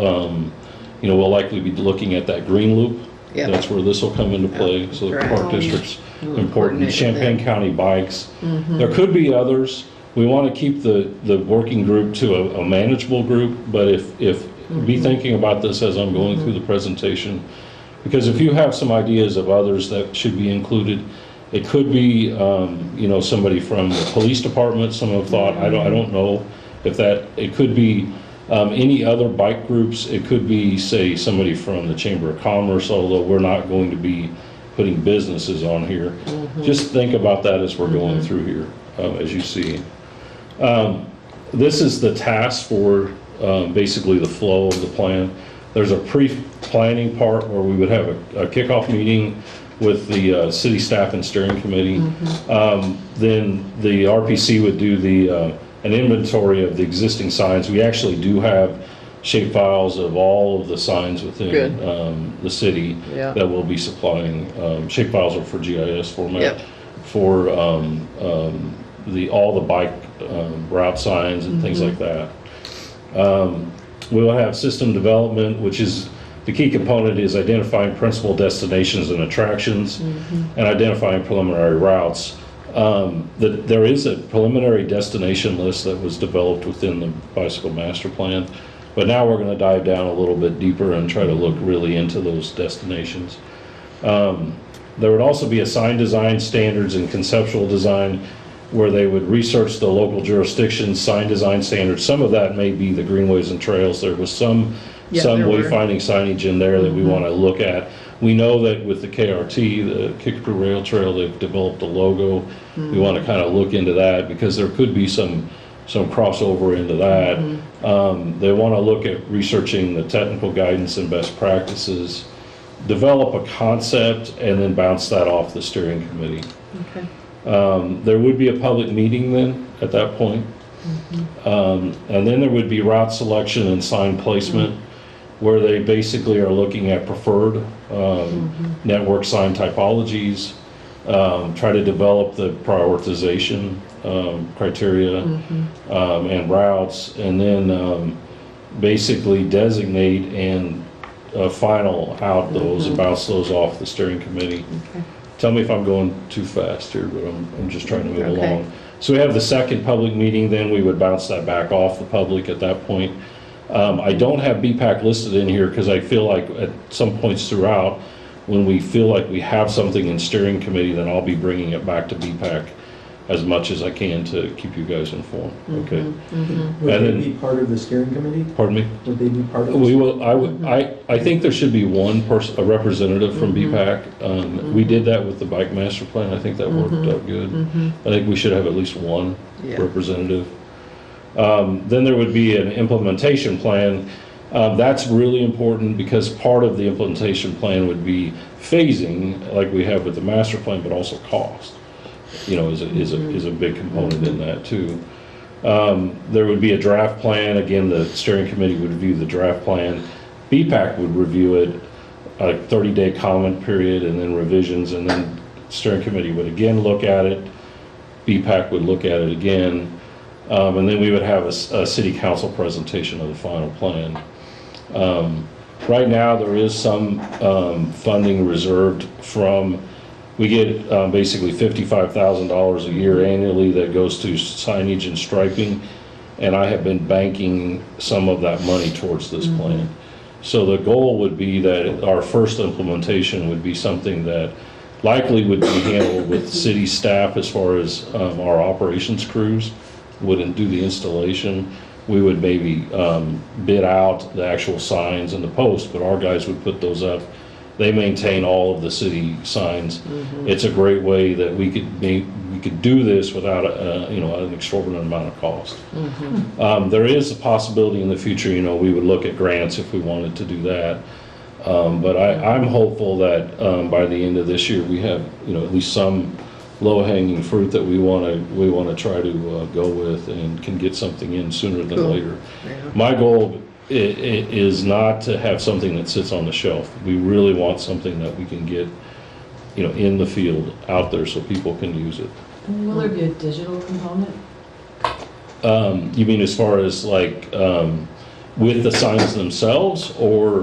we'll likely be looking at that green loop. Yep. That's where this will come into play. So the Right. Park District's important. coordinate with Champaign them. County bikes. There could be others. We want to keep the working group to a manageable group, but if be thinking about this as I'm going through the presentation, because if you have some ideas of others that should be included, it could be somebody from the police department. Some have thought, I don't know if that, it could be any other bike groups. It could be, say, somebody from the Chamber of Commerce, although we're not going to be putting businesses on here. Just think about that as we're going through here, as you see. This is the task for basically the flow of the plan. There's a pre-planning part where we would have a kickoff meeting with the city staff and steering committee. Then the RPC would do an inventory of the existing signs. We actually do have shape files of all of the signs within the city Yeah. that we'll be supplying. Shape files are for GIS format. Yep. For all the bike route signs and things like that. We will have system development, which is the key component is identifying principal destinations and attractions and identifying preliminary routes. There is a preliminary destination list that was developed within the bicycle master plan, but now we're going to dive down a little bit deeper and try to look really into those destinations. There would also be a sign design standards and conceptual design where they would research the local jurisdictions, sign design standards. Some of that may be the greenways and trails. There was some there were. wayfinding signage in there that we want to look at. We know that with the KRT, the Kickapoo Rail Trail, they've developed a logo. We want to kind of look into that because there could be some crossover into that. They want to look at researching the technical guidance and best practices, develop a concept, and then bounce that off the steering committee. Okay. There would be a public meeting then at that point. And then there would be route selection and sign placement, where they basically are looking at preferred network sign typologies, try to develop the prioritization criteria and routes, and then basically designate and final out those and bounce those off the steering committee. Okay. Tell me if I'm going too fast here, but I'm just trying to move Okay. along. So we have the second public meeting, then we would bounce that back off the public at that point. I don't have BPAC listed in here because I feel like at some points throughout, when we feel like we have something in steering committee, then I'll be bringing it back to BPAC as much as I can to keep you guys informed, okay? Would And they then- be part of the steering committee? Pardon me? Would they be part of? We will, I think there should be one person, a representative from BPAC. We did that with the bike master plan. I think that worked out good. I think we should have at least one Yeah. representative. Then there would be an implementation plan. That's really important because part of the implementation plan would be phasing, like we have with the master plan, but also cost, is a big component in that too. There would be a draft plan. Again, the steering committee would review the draft plan. BPAC would review it, a 30-day comment period, and then revisions, and then steering committee would again look at it. BPAC would look at it again, and then we would have a city council presentation of the final plan. Right now, there is some funding reserved from. We get basically $55,000 a year annually that goes to signage and striping, and I have been banking some of that money towards this plan. So the goal would be that our first implementation would be something that likely would be handled with city staff as far as our operations crews wouldn't do the installation. We would maybe bid out the actual signs and the posts, but our guys would put those up. They maintain all of the city signs. It's a great way that we could do this without an exorbitant amount of cost. There is a possibility in the future, we would look at grants if we wanted to do that. But I'm hopeful that by the end of this year we have at least some low-hanging fruit that we want to try to go with and can get something in sooner than later. Yeah. My goal is not to have something that sits on the shelf. We really want something that we can get, in the field out there so people can use it. Will there be a digital component? You mean as far as like with the signs themselves, or?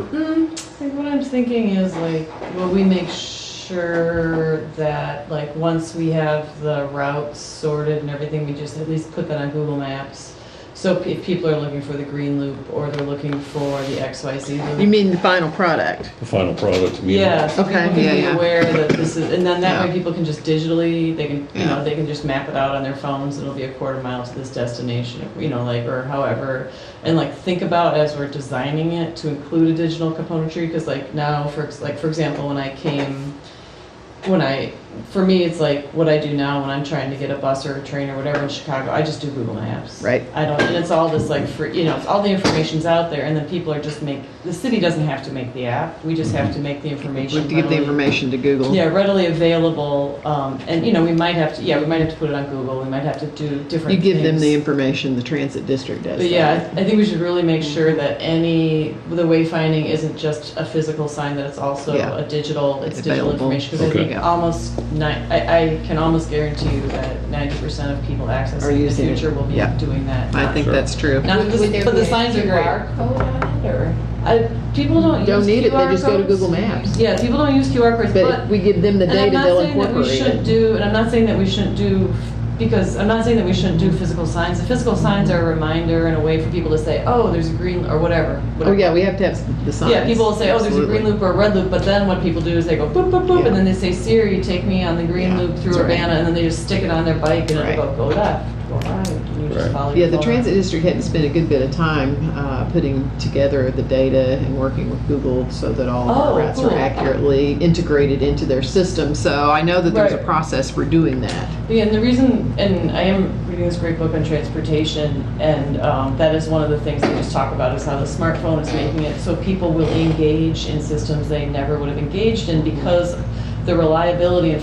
Like what I'm thinking is like, will we make sure that like once we have the routes sorted and everything, we just at least put that on Google Maps? So if people are looking for the green loop or they're looking for the XYZ loop. You mean the final product? The final product. Yeah, so Okay, people can be yeah. aware that this is, and then that Yeah. way people can just digitally, they can, Yeah. they can just map it out on their phones. It'll be a quarter mile to this destination, or however. And like think about as we're designing it to include a digital componentry, because like now, for example, for me, it's like what I do now when I'm trying to get a bus or a train or whatever in Chicago, I just do Google Maps. Right. And it's all this like it's all the information's out there, and then people are the city doesn't have to make the app. We just have to make the We information. have to give the readily- information to Google. Yeah, readily available, and we might have to put it on Google. We might have to do different. You give them things. the information, the transit district does. But yeah, I think we should really make sure that the wayfinding isn't just a physical sign, that it's also Yeah. a digital, it's digital Available. information. Because Okay. I can almost guarantee you that 90% of people accessing Are in the using it. future will be Yeah. doing that. I think Sure. that's true. Not Would just, there but be the a signs are great. QR code on it, or? People don't Don't use need it, they QR just go to codes. Google Maps. Yeah, people don't use QR codes, But but if we give them the and I'm data, not they'll saying that we incorporate shouldn't it. do, and I'm not saying that we shouldn't do, because I'm not saying that we shouldn't do physical signs. The physical signs are a reminder and a way for people to say, oh, there's a green, or whatever. Oh, yeah, we have to have the signs. Yeah, people will say, oh, there's a green Absolutely. loop or a red loop, but then what people do is they go boop, boop, boop, Yeah. and then they say, Siri, take me on the green Yeah, loop through that's right. Urbana, and then they just stick it on their bike and Right. it'll go left, go right, and you just Right. follow Yeah, your the phone. transit district had to spend a good bit of time putting together the data and working with Google so that all of Oh, our routes cool. are accurately integrated into their system. So I know that there's a Right. process for doing that. Yeah, and the reason, and I am reading this great book on transportation, and that is one of the things they just talk about is how the smartphone is making it so people will engage in systems they never would have engaged in because the reliability and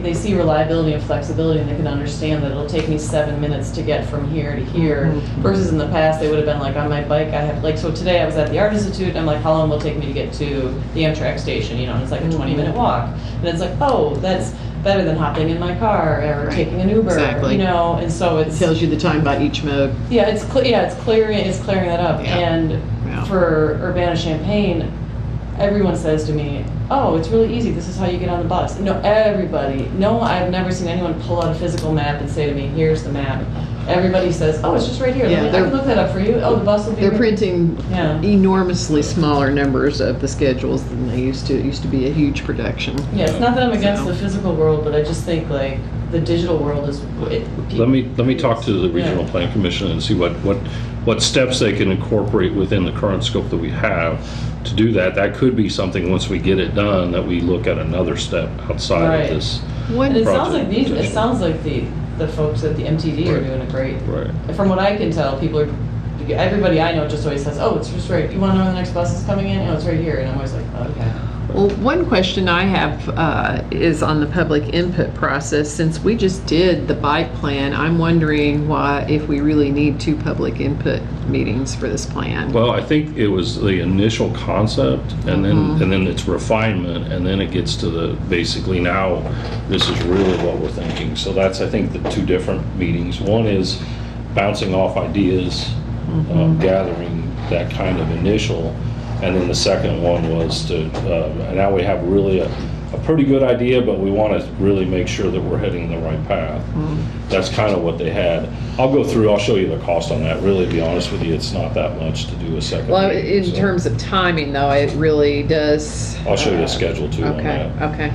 they see reliability and flexibility, and they can understand that it'll take me 7 minutes to get from here to here, versus in the past, they would have been like, on my bike, I have, like, so today I was at the Art Institute, and I'm like, how long will it take me to get to the Amtrak station, you know, and it's like a 20-minute walk, and it's like, oh, that's better than hopping in my car or taking an Uber, Exactly. you know, and so It tells you the time by each mode. yeah, it's clearing that up. Yeah. And Yeah. for Urbana-Champaign, everyone says to me, "Oh, it's really easy. This is how you get on the bus." No, I've never seen anyone pull out a physical map and say to me, "Here's the map." Everybody says, "Oh, it's just right here. Yeah, I can look that up for you. Oh, the bus will be." They're right-" printing Yeah. enormously smaller numbers of the schedules than they used to. It used to be a huge production. Yeah, it's not that I'm against So. the physical world, but I just think like the digital world is. Let me talk to the Regional Yeah. Plan Commission and see what steps they can incorporate within the current scope that we have to do that. That could be something, once we get it done, that we look at another step outside Right. of this. And it sounds project like position. the folks at the MTD are Right. doing a great. Right. From what I can tell, everybody I know just always says, "Oh, it's just right. You want to know when the next bus is coming in? Oh, it's right here." And I'm always like, "Okay." Well, one question I have is on the public input process. Since we just did the bike plan, I'm wondering if we really need 2 public input meetings for this plan. Well, I think it was the initial concept, and then its refinement, and then it gets to the basically now this is really what we're thinking. So that's, I think, the 2 different meetings. One is bouncing off ideas, gathering that kind of initial, and then the second one was to now we have really a pretty good idea, but we want to really make sure that we're heading the right path. That's kind of what they had. I'll show you the cost on that. Really, to be honest with you, it's not that much to do a second Well, meeting, in so terms of timing, though, it really does. I'll show you a schedule too on Okay, that. okay.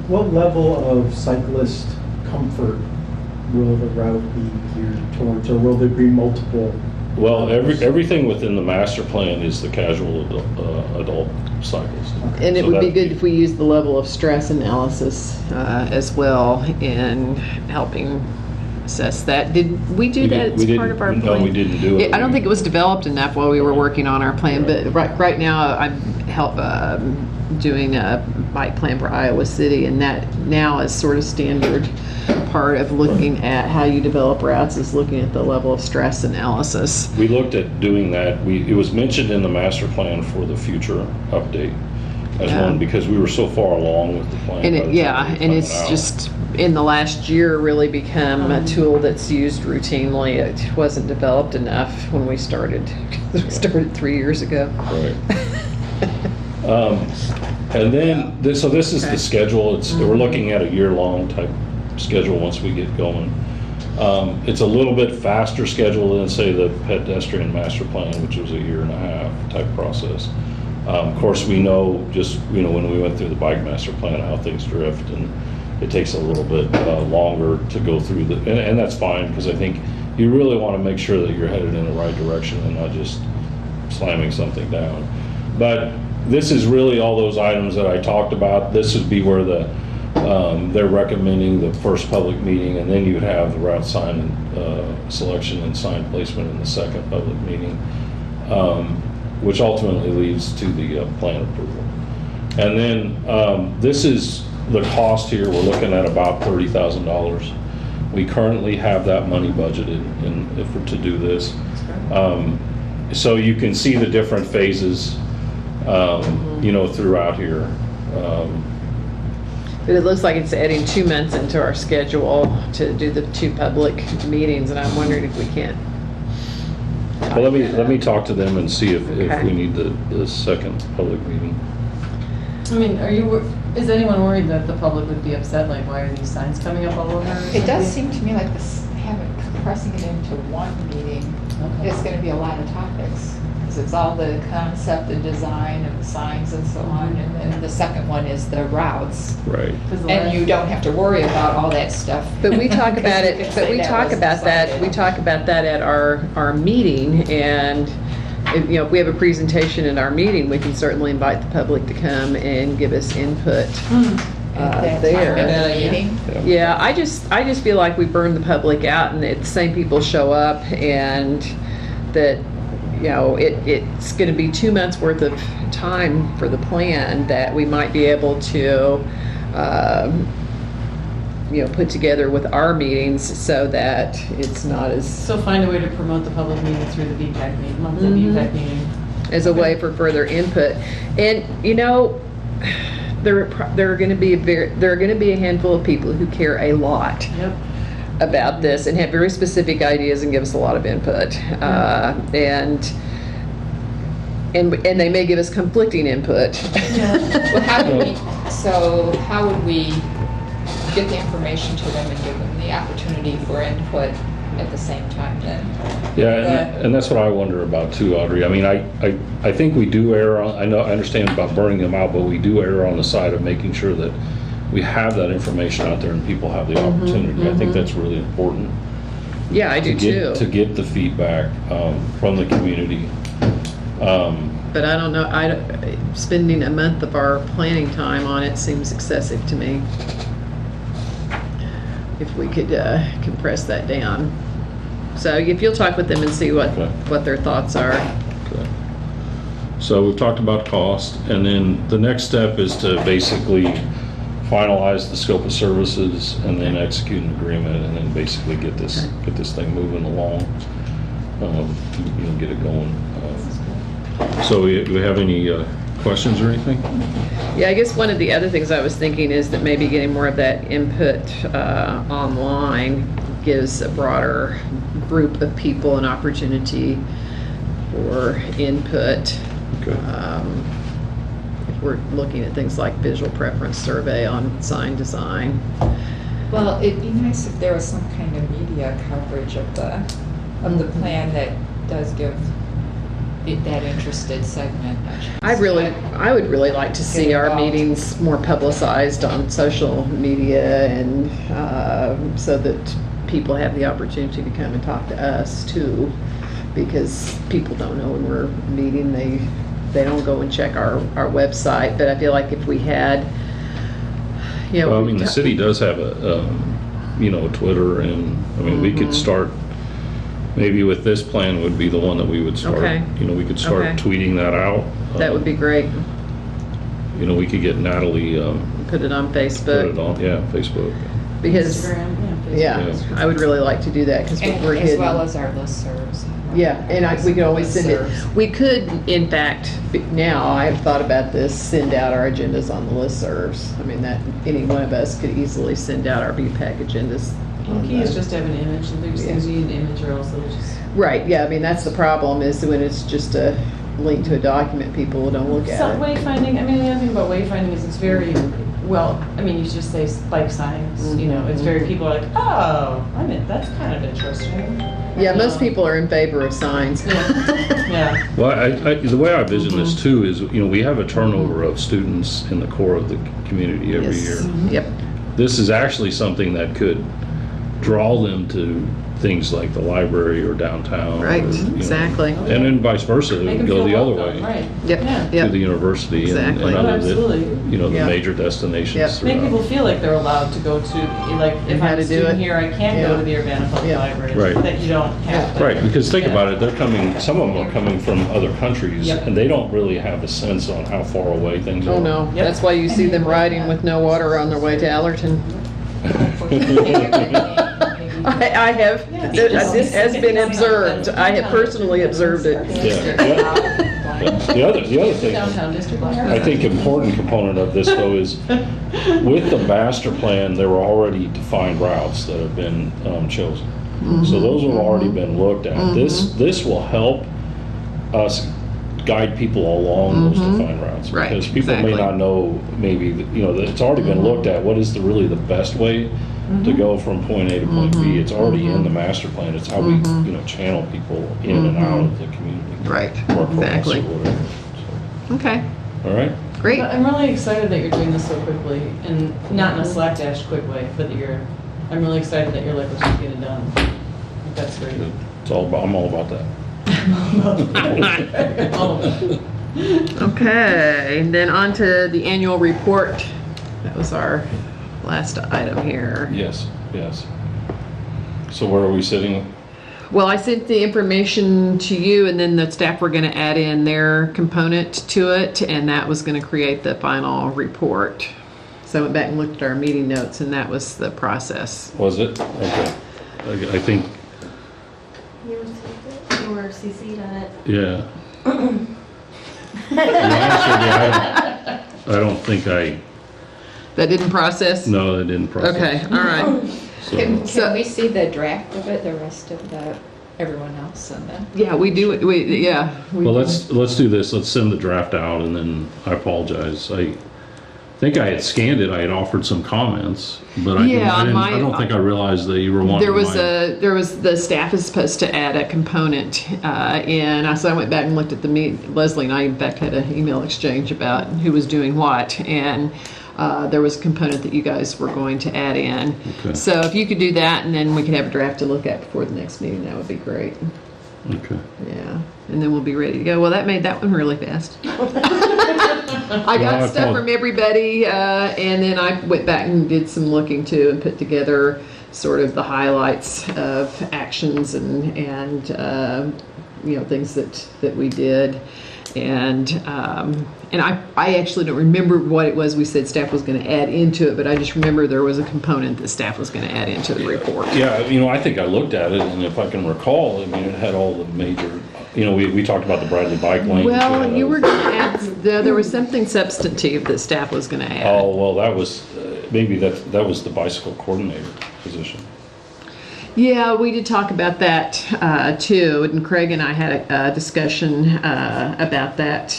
What level of cyclist comfort will the route be geared towards, or will there be multiple? Well, everything within the master plan is the casual adult cyclist. And it So would be that- good if we used the level of stress analysis as well in helping assess that. Did we do that as part of our plan? No, we didn't do it. I don't think it was developed enough while we were working on our plan, but right now I'm doing a bike plan for Iowa City, and that now is sort of standard part of looking at how you develop routes is looking at the level of stress analysis. We looked at doing that. It was mentioned in the master plan for the future update as one, because we were so far along with the plan. And by the time yeah, we were and it's coming out. just in the last year really become a tool that's used routinely. It wasn't developed enough when we started. We started 3 years ago. Right. And then, so this is the schedule. We're looking at a year-long type schedule once we get going. It's a little bit faster schedule than, say, the pedestrian master plan, which was a 1.5-year type process. Of course, we know when we went through the bike master plan how things drift, and it takes a little bit longer to go through and that's fine, because I think you really want to make sure that you're headed in the right direction and not just slamming something down. But this is really all those items that I talked about. This would be where they're recommending the first public meeting, and then you would have the route sign selection and sign placement in the second public meeting, which ultimately leads to the plan approval. And then this is the cost here. We're looking at about $30,000. We currently have that money budgeted to do this. So you can see the different phases, throughout here. But it looks like it's adding 2 months into our schedule to do the 2 public meetings, and I'm wondering if we can't. Well, let me talk to them and see if Okay. we need the second public meeting. I mean, is anyone worried that the public would be upset? Like, why are these signs coming up all over? It does seem to me like compressing it into one meeting is going to be a lot of topics. Because it's all the concept and design of the signs and so on. And then the second one is the routes. Right. And you don't have to worry about all that stuff. But we talk about it, Because but we that talk was about that, decided. we talk about that at our meeting, and if we have a presentation in our meeting, we can certainly invite the public to come and give us input At that there. time of the meeting. Yeah, I just feel like we burn the public out, and the same people show up, and that it's going to be 2 months worth of time for the plan that we might be able to, put together with our meetings so that it's not as, So find a way to promote the public meeting through the VPAC meeting, monthly Mhm. VPAC meeting. as a way for further input. And, there are going to be a handful of people who care a lot Yep. about this and have very specific ideas and give us a lot of input. And they may give us conflicting input. Well, how would we get the information to them and give them the opportunity for input at the same time then? Yeah, and that's what I wonder about too, Audrey. I mean, I think we do err on, I understand about burning them out, but we do err on the side of making sure that we have that information out there and people have the opportunity. I think that's really important. Yeah, I do too. To get the feedback from the community. But I don't know, spending a month of our planning time on it seems excessive to me. If we could compress that down. So if you'll talk with them and see what their thoughts are. Okay. So we've talked about cost, and then the next step is to basically finalize the scope of services and then execute an agreement and then basically get this thing moving along, get it going. So do we have any questions or anything? Yeah, I guess one of the other things I was thinking is that maybe getting more of that input online gives a broader group of people an opportunity for input. Okay. If we're looking at things like visual preference survey on sign design. Well, it'd be nice if there was some kind of media coverage of the plan that does give that interested segment a chance. I would really like to see our meetings more publicized on social media and so that people have the opportunity to come and talk to us too, because people don't know when we're meeting. They don't go and check our website, but I feel like if we had, Well, I mean, the city does have a Twitter, and I mean, we could start. Maybe with this plan would be the one that we would start. Okay. We could start tweeting that out. That would be great. We could get Natalie. Put it on Facebook. Put it on, Facebook. Because Instagram, Facebook. yeah, I would really like to do that because we're as hidden. well as our listservs. Yeah, and we could always send it. We could, in fact, now I have thought about this, send out our agendas on the listservs. I mean, that any one of us could easily send out our BPAC agendas. The key is just to have an image, and there's things you need an image or else they'll just. Right, yeah, I mean, that's the problem is when it's just a link to a document, people don't look at Some it. wayfinding, I mean, the other thing about wayfinding is it's very, you just say bike signs, it's very, people are like, oh, that's kind of interesting. Yeah, most people are in favor of signs. Yeah. Well, the way I vision this too is, we have a turnover of students in the core of the community every year. Yep. This is actually something that could draw them to things like the library or downtown. Right, or, exactly. And then vice versa, it Make would them go feel the other welcome, way. right. Yep, Yeah. yep. To the university Exactly. and Oh, other, absolutely. the Yeah. major destinations Yep. throughout. Make people feel like they're allowed to go to, like, if how I'm to a do student it. here, I can Yeah. go to the Urbana Public Yeah. Library. Right. That you don't have to. Right, because think Yeah. about it, some of them are coming from other countries, Yep. and they don't really have a sense on how far away things are. Oh, no, Yep. that's why you see them riding with no water on their way to Allerton. I have, this has been observed. I have personally observed it. Yeah. The other thing, Downtown district. I think important component of this though is, with the master plan, there were already defined routes that have been chosen. So those have already been looked at. This will help us guide people along those defined routes. Right, Because people may exactly. not know, maybe, that it's already been looked at, what is really the best way to go from point A to point B. It's already in the master plan. It's how we, channel people in and out of the community. Right, Or across exactly. or whatever. Okay, So, all right? great. I'm really excited that you're doing this so quickly, and not in a slapdash quick way, but that I'm really excited that you're like, let's just get it done. I think that's great. I'm all about that. All of it. Okay, and then on to the annual report. That was our last item here. Yes. So where are we sitting? Well, I sent the information to you, and then the staff were going to add in their component to it, and that was going to create the final report. So I went back and looked at our meeting notes, and that was the process. Was it? Okay. I think, You were CC'd on it. yeah. To be honest with you, I don't think That didn't process? no, that didn't process. Okay, all right. Can So- we see the draft of it, the rest of everyone else, and then? Yeah, we do, yeah. we- Well, let's do this. Let's send the draft out, and then I apologize. I think I had scanned it. I had offered some comments, but Yeah, on I don't think I realized that you were wanting the staff is supposed to add a component, and so I went back and looked at Leslie and I in fact had an email exchange about who was doing what, and there was a component that you guys were going to add in. Okay. So if you could do that, and then we could have a draft to look at before the next meeting, that would be great. Okay. Yeah, and then we'll be ready to go. Well, that made that one really fast. I got Well, stuff from everybody, and then I went back and did some looking too, and put together sort of the highlights of actions and things that we did, and I actually don't remember what it was we said staff was going to add into it, but I just remember there was a component that staff was going to add into the report. Yeah, I think I looked at it, and if I can recall, it had all the major, we talked about the Bradley bike lane. Well, you were going to add, there was something substantive that staff was going to add. Oh, well, that was, maybe that was the bicycle coordinator position. Yeah, we did talk about that too, and Craig and I had a discussion about that.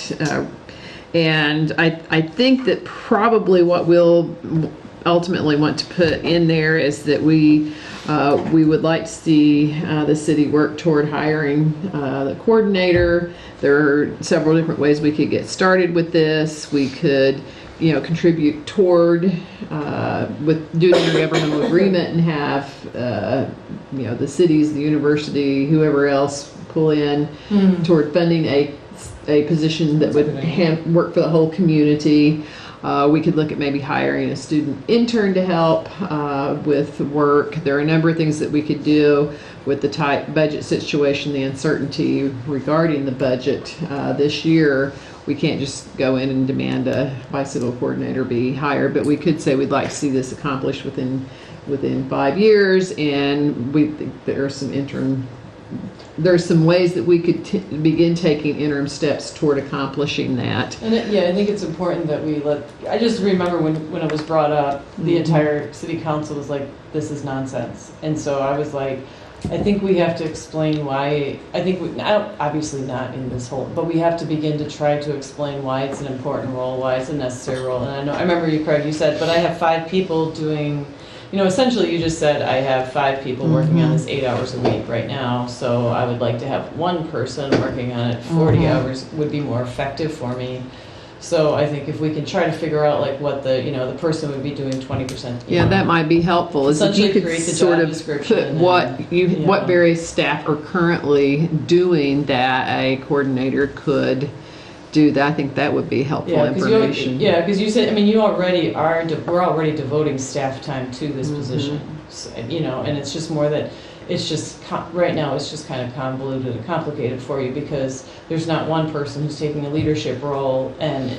And I think that probably what we'll ultimately want to put in there is that we would like to see the city work toward hiring the coordinator. There are several different ways we could get started with this. We could, contribute toward with doing an intergovernmental agreement and have the cities, the university, whoever else pull in toward funding a position that would work for the whole community. We could look at maybe hiring a student intern to help with work. There are a number of things that we could do with the tight budget situation, the uncertainty regarding the budget this year. We can't just go in and demand a bicycle coordinator be hired, but we could say we'd like to see this accomplished within 5 years, and we think there are some ways that we could begin taking interim steps toward accomplishing that. And I think it's important that I just remember when it was brought up, the entire city council was like, this is nonsense. And so I was like, I think we have to explain why, obviously not in this whole, but we have to begin to try to explain why it's an important role, why it's a necessary role. And I remember you, Craig, you said, but I have 5 people doing, essentially you just said, I have 5 people working on this 8 hours a week right now, so I would like to have 1 person working on it 40 hours would be more effective for me. So I think if we can try to figure out like what the person would be doing 20%. Yeah, that might be helpful. Is if you could create the sort job of description put and, what various staff are currently doing that a coordinator could do. That I think that would be helpful information. Because you said, we're already devoting staff time to this position, so, and it's just more that. It's just, right now, it's just kind of convoluted and complicated for you because there's not one person who's taking a leadership role and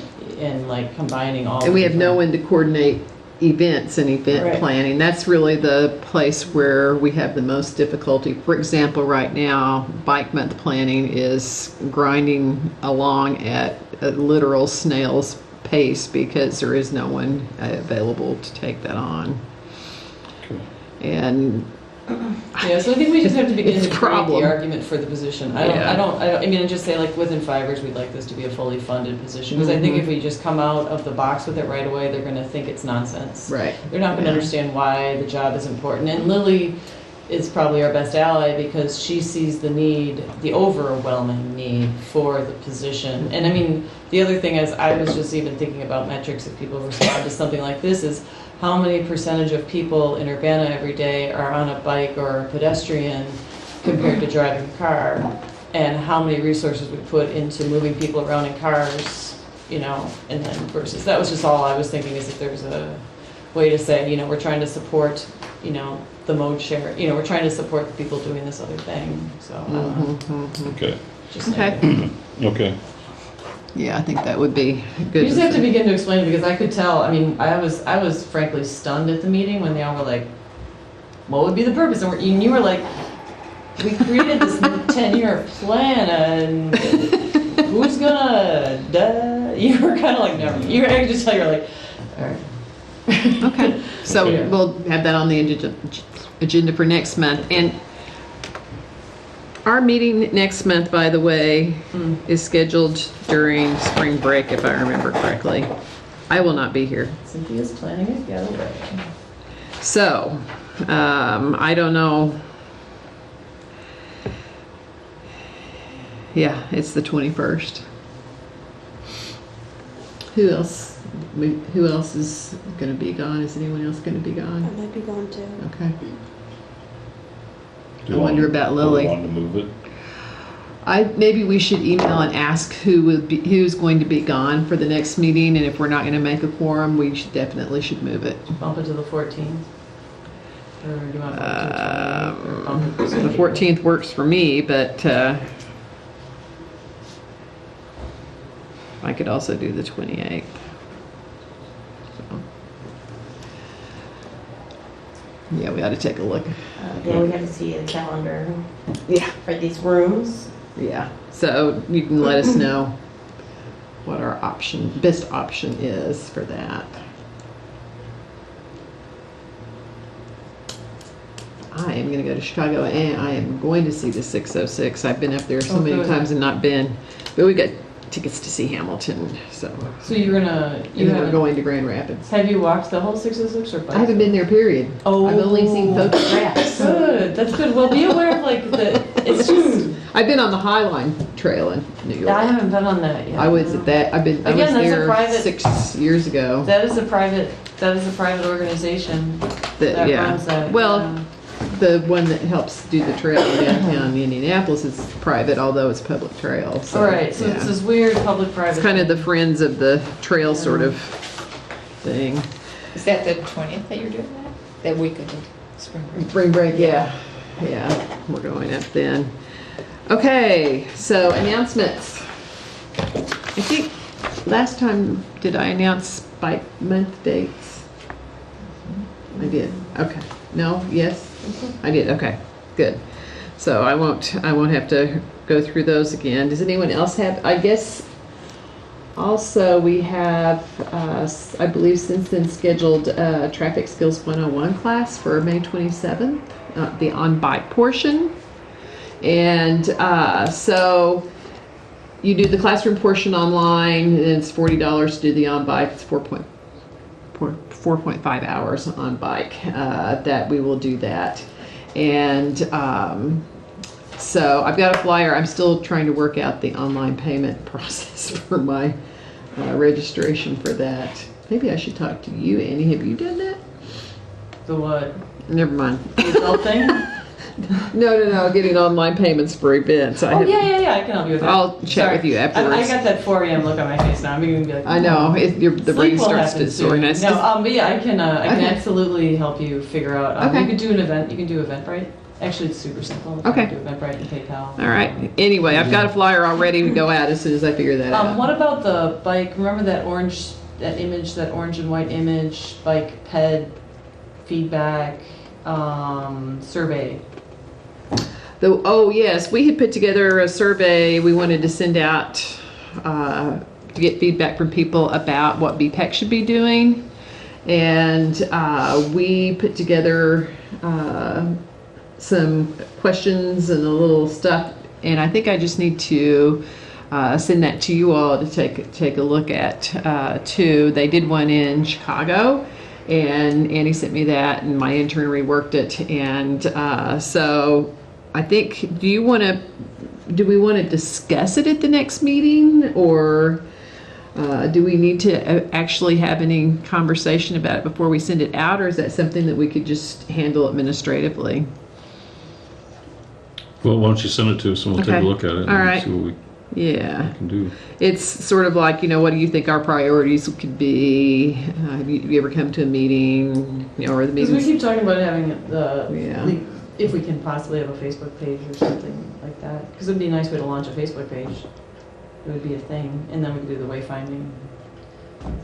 like combining all. And we have no one to coordinate events and event planning. That's really the place where we have the most difficulty. For example, right now, Bike Month planning is grinding along at a literal snail's pace because there is no one available to take that on. And so I think we just have to begin to create problem. the argument for the position. Just say like within 5 years we'd like this to be a fully funded position because I think if we just come out of the box with it right away, they're going to think it's nonsense. Right. They're not going to understand why the job is important. And Lily is probably our best ally because she sees the need, the overwhelming need for the position. And the other thing is I was just even thinking about metrics if people respond to something like this is how many percentage of people in Urbana every day are on a bike or a pedestrian compared to driving a car, and how many resources we put into moving people around in cars, and then versus, that was just all I was thinking is if there's a way to say, we're trying to support, the mode share, you know, we're trying to support the people doing this other thing, so, I don't know. Okay, Just Okay. saying. okay. Yeah, I think that would be good. You just have to begin to explain it, because I could tell, I mean, I was frankly stunned at the meeting when they all were like, what would be the purpose? And you were like, we created this 10-year plan, and who's gonna, you were kind of like, never, I could just tell you were like, all right. Okay, so Okay. we'll have that on the agenda for next month. And our meeting next month, by the way, is scheduled during spring break, if I remember correctly. I will not be here. Cynthia's planning a getaway. So, I don't know. Yeah, it's the 21st. Who else is going to be gone? Is anyone else going to be I gone? might be going to. Okay. Do I you wonder want- about do we Lily. want to move it? Maybe we should email and ask who's going to be gone for the next meeting, and if we're not going to make a quorum, we definitely should move it. Bump it to the 14th? Or do you want to bump it to the 28th? Or bump it to The 14th works for me, but I could also do the 28th. So. Yeah, we ought to take a look. Yeah, we have to see the calendar Yeah. for these rooms. Yeah, so you can let us know what our best option is for that. I am going to go to Chicago, and I am going to see the 606. I've been up there so Oh, many good. times and not been, but we got tickets to see Hamilton, so So you're gonna, and we're going to Grand Rapids. have you walked the whole 606 or? I haven't been there, period. Oh. I've only seen photographs. Good, that's good. Well, be aware of like it's just, I've been on the High Line Trail in New York. I haven't been on that yet. I was at that. I was Again, that's a there private- 6 years ago. That is a private organization that Yeah. runs that. Well, yeah. the one that helps do the trail downtown Indianapolis is private, although it's public trail. So, All right, so yeah. it's this weird public-private. It's kind of the friends of the trail sort of thing. Is that the 20th that you're doing that? That week of the spring break? Spring break, yeah. Yeah, we're going up then. Okay, so announcements. I think last time, did I announce bike month dates? I did. Okay. No? Yes? I did. Okay. Good. So I won't have to go through those again. Does anyone else have? I guess also we have, I believe since then scheduled Traffic Skills 101 class for May 27th, the on-bike portion. And so you do the classroom portion online, and it's $40 to do the on-bike. It's 4.5 hours on bike that we will do that. And so I've got a flyer. I'm still trying to work out the online payment process for my registration for that. Maybe I should talk to you, Annie. Have you done that? The what? Never mind. The adult thing? No. Getting online payments for events. Oh, yeah, I can help you with that. I'll chat with you afterwards. I got that 4 a.m. look on my face now. I'm even gonna be like, I know. The Sleep brain will starts happen to soon. soreness. No, but yeah, I can Okay. absolutely help you figure out. Okay. You could do an event. You can do Eventbrite. Actually, it's super simple. Okay. You can do Eventbrite and PayPal. All right. Anyway, I've got a flyer all ready to go out as soon as I figure that out. What about the bike? Remember that orange and white image, bike ped feedback survey? Oh, yes, we had put together a survey we wanted to send out to get feedback from people about what BPEC should be doing. And we put together some questions and a little stuff. And I think I just need to send that to you all to take a look at too. They did one in Chicago, and Annie sent me that, and my intern reworked it. And so I think, do we want to discuss it at the next meeting, or do we need to actually have any conversation about it before we send it out, or is that something that we could just handle administratively? Well, why don't you send it to us and we'll take Okay. a look at it. All and right. see what we Yeah. Can do. It's sort of like, what do you think our priorities could be? Have you ever come to a meeting, or the Because we meetings? keep talking about having Yeah. if we can possibly have a Facebook page or something like that. Because it'd be a nice way to launch a Facebook page. It would be a thing, and then we could do the wayfinding.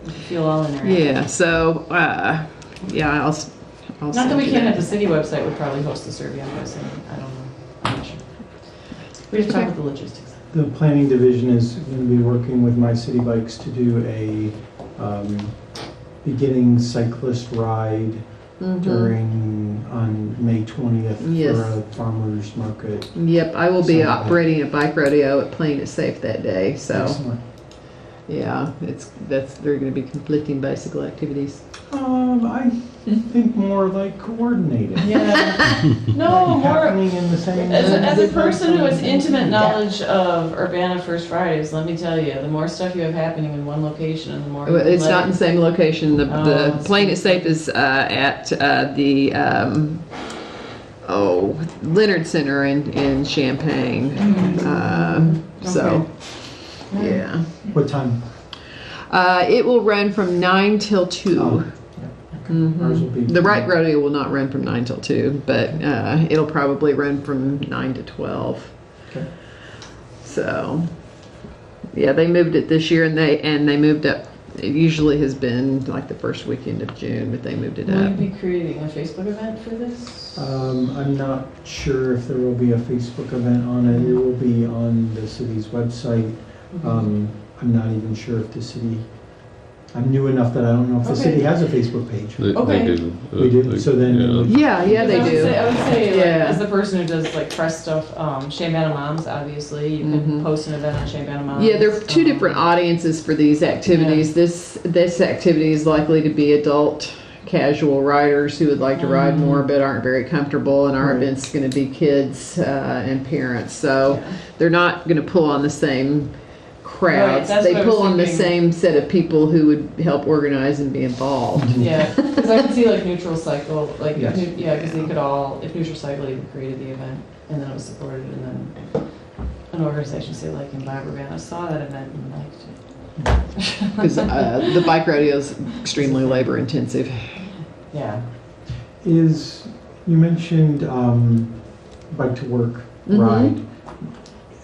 We could feel all in there. Yeah, so, yeah, I'll Not send that we you can't have the city website would probably host the survey, I'm guessing. I don't know. I'm not sure. We just talk about the logistics. The planning division is going to be working with My City Bikes to do a beginning cyclist ride on May 20th Yes. for a farmer's market. Yep, I will be So- operating a bike rodeo at Playing It Safe that day, so, Excellent. yeah, they're gonna be conflicting bicycle activities. I think more like coordinated. Yeah. No, more, Happening in the same. as a person who has intimate knowledge of Urbana First Fridays, let me tell you, the more stuff you have happening in one location and the more. Well, it's not in the same location. The Oh, Playing It Safe is at the Leonard Center in Champaign. So, yeah. What time? It will run from 9 till 2. Oh, yeah. Ours will be. The right rodeo will not run from 9 till 2, but it'll probably run from 9 to 12. Okay. So, yeah, they moved it this year, and they moved up. It usually has been like the first weekend of June, but they moved it Will you up. be creating a Facebook event for this? I'm not sure if there will be a Facebook event on it. It will be on the city's website. I'm not even sure if the city, I'm new enough that I don't know if the Okay. city has a Facebook page. They Okay. do. We do? So then it would- Yeah, they do. I would say, like, Yeah. as the person who does like press stuff, Shambana Moms, obviously, you can post an event on Shambana Moms. Yeah, there are two different audiences for these activities. This activity is likely to be adult casual riders who would like to ride more but aren't very comfortable, and our Right. event's going to be kids and parents. So they're not going to pull on the same crowds. Right, that's they what I was pull on the thinking. same set of people who would help organize and be involved. Yeah, because I could see like Neutral Cycle, like, Yes. because they could all, if Neutral Cycle even created the event, and then it was supported, and then an organization, say like in Urbana, saw that event and liked it. Because the bike rodeo is extremely labor intensive. Yeah. You mentioned bike to work ride.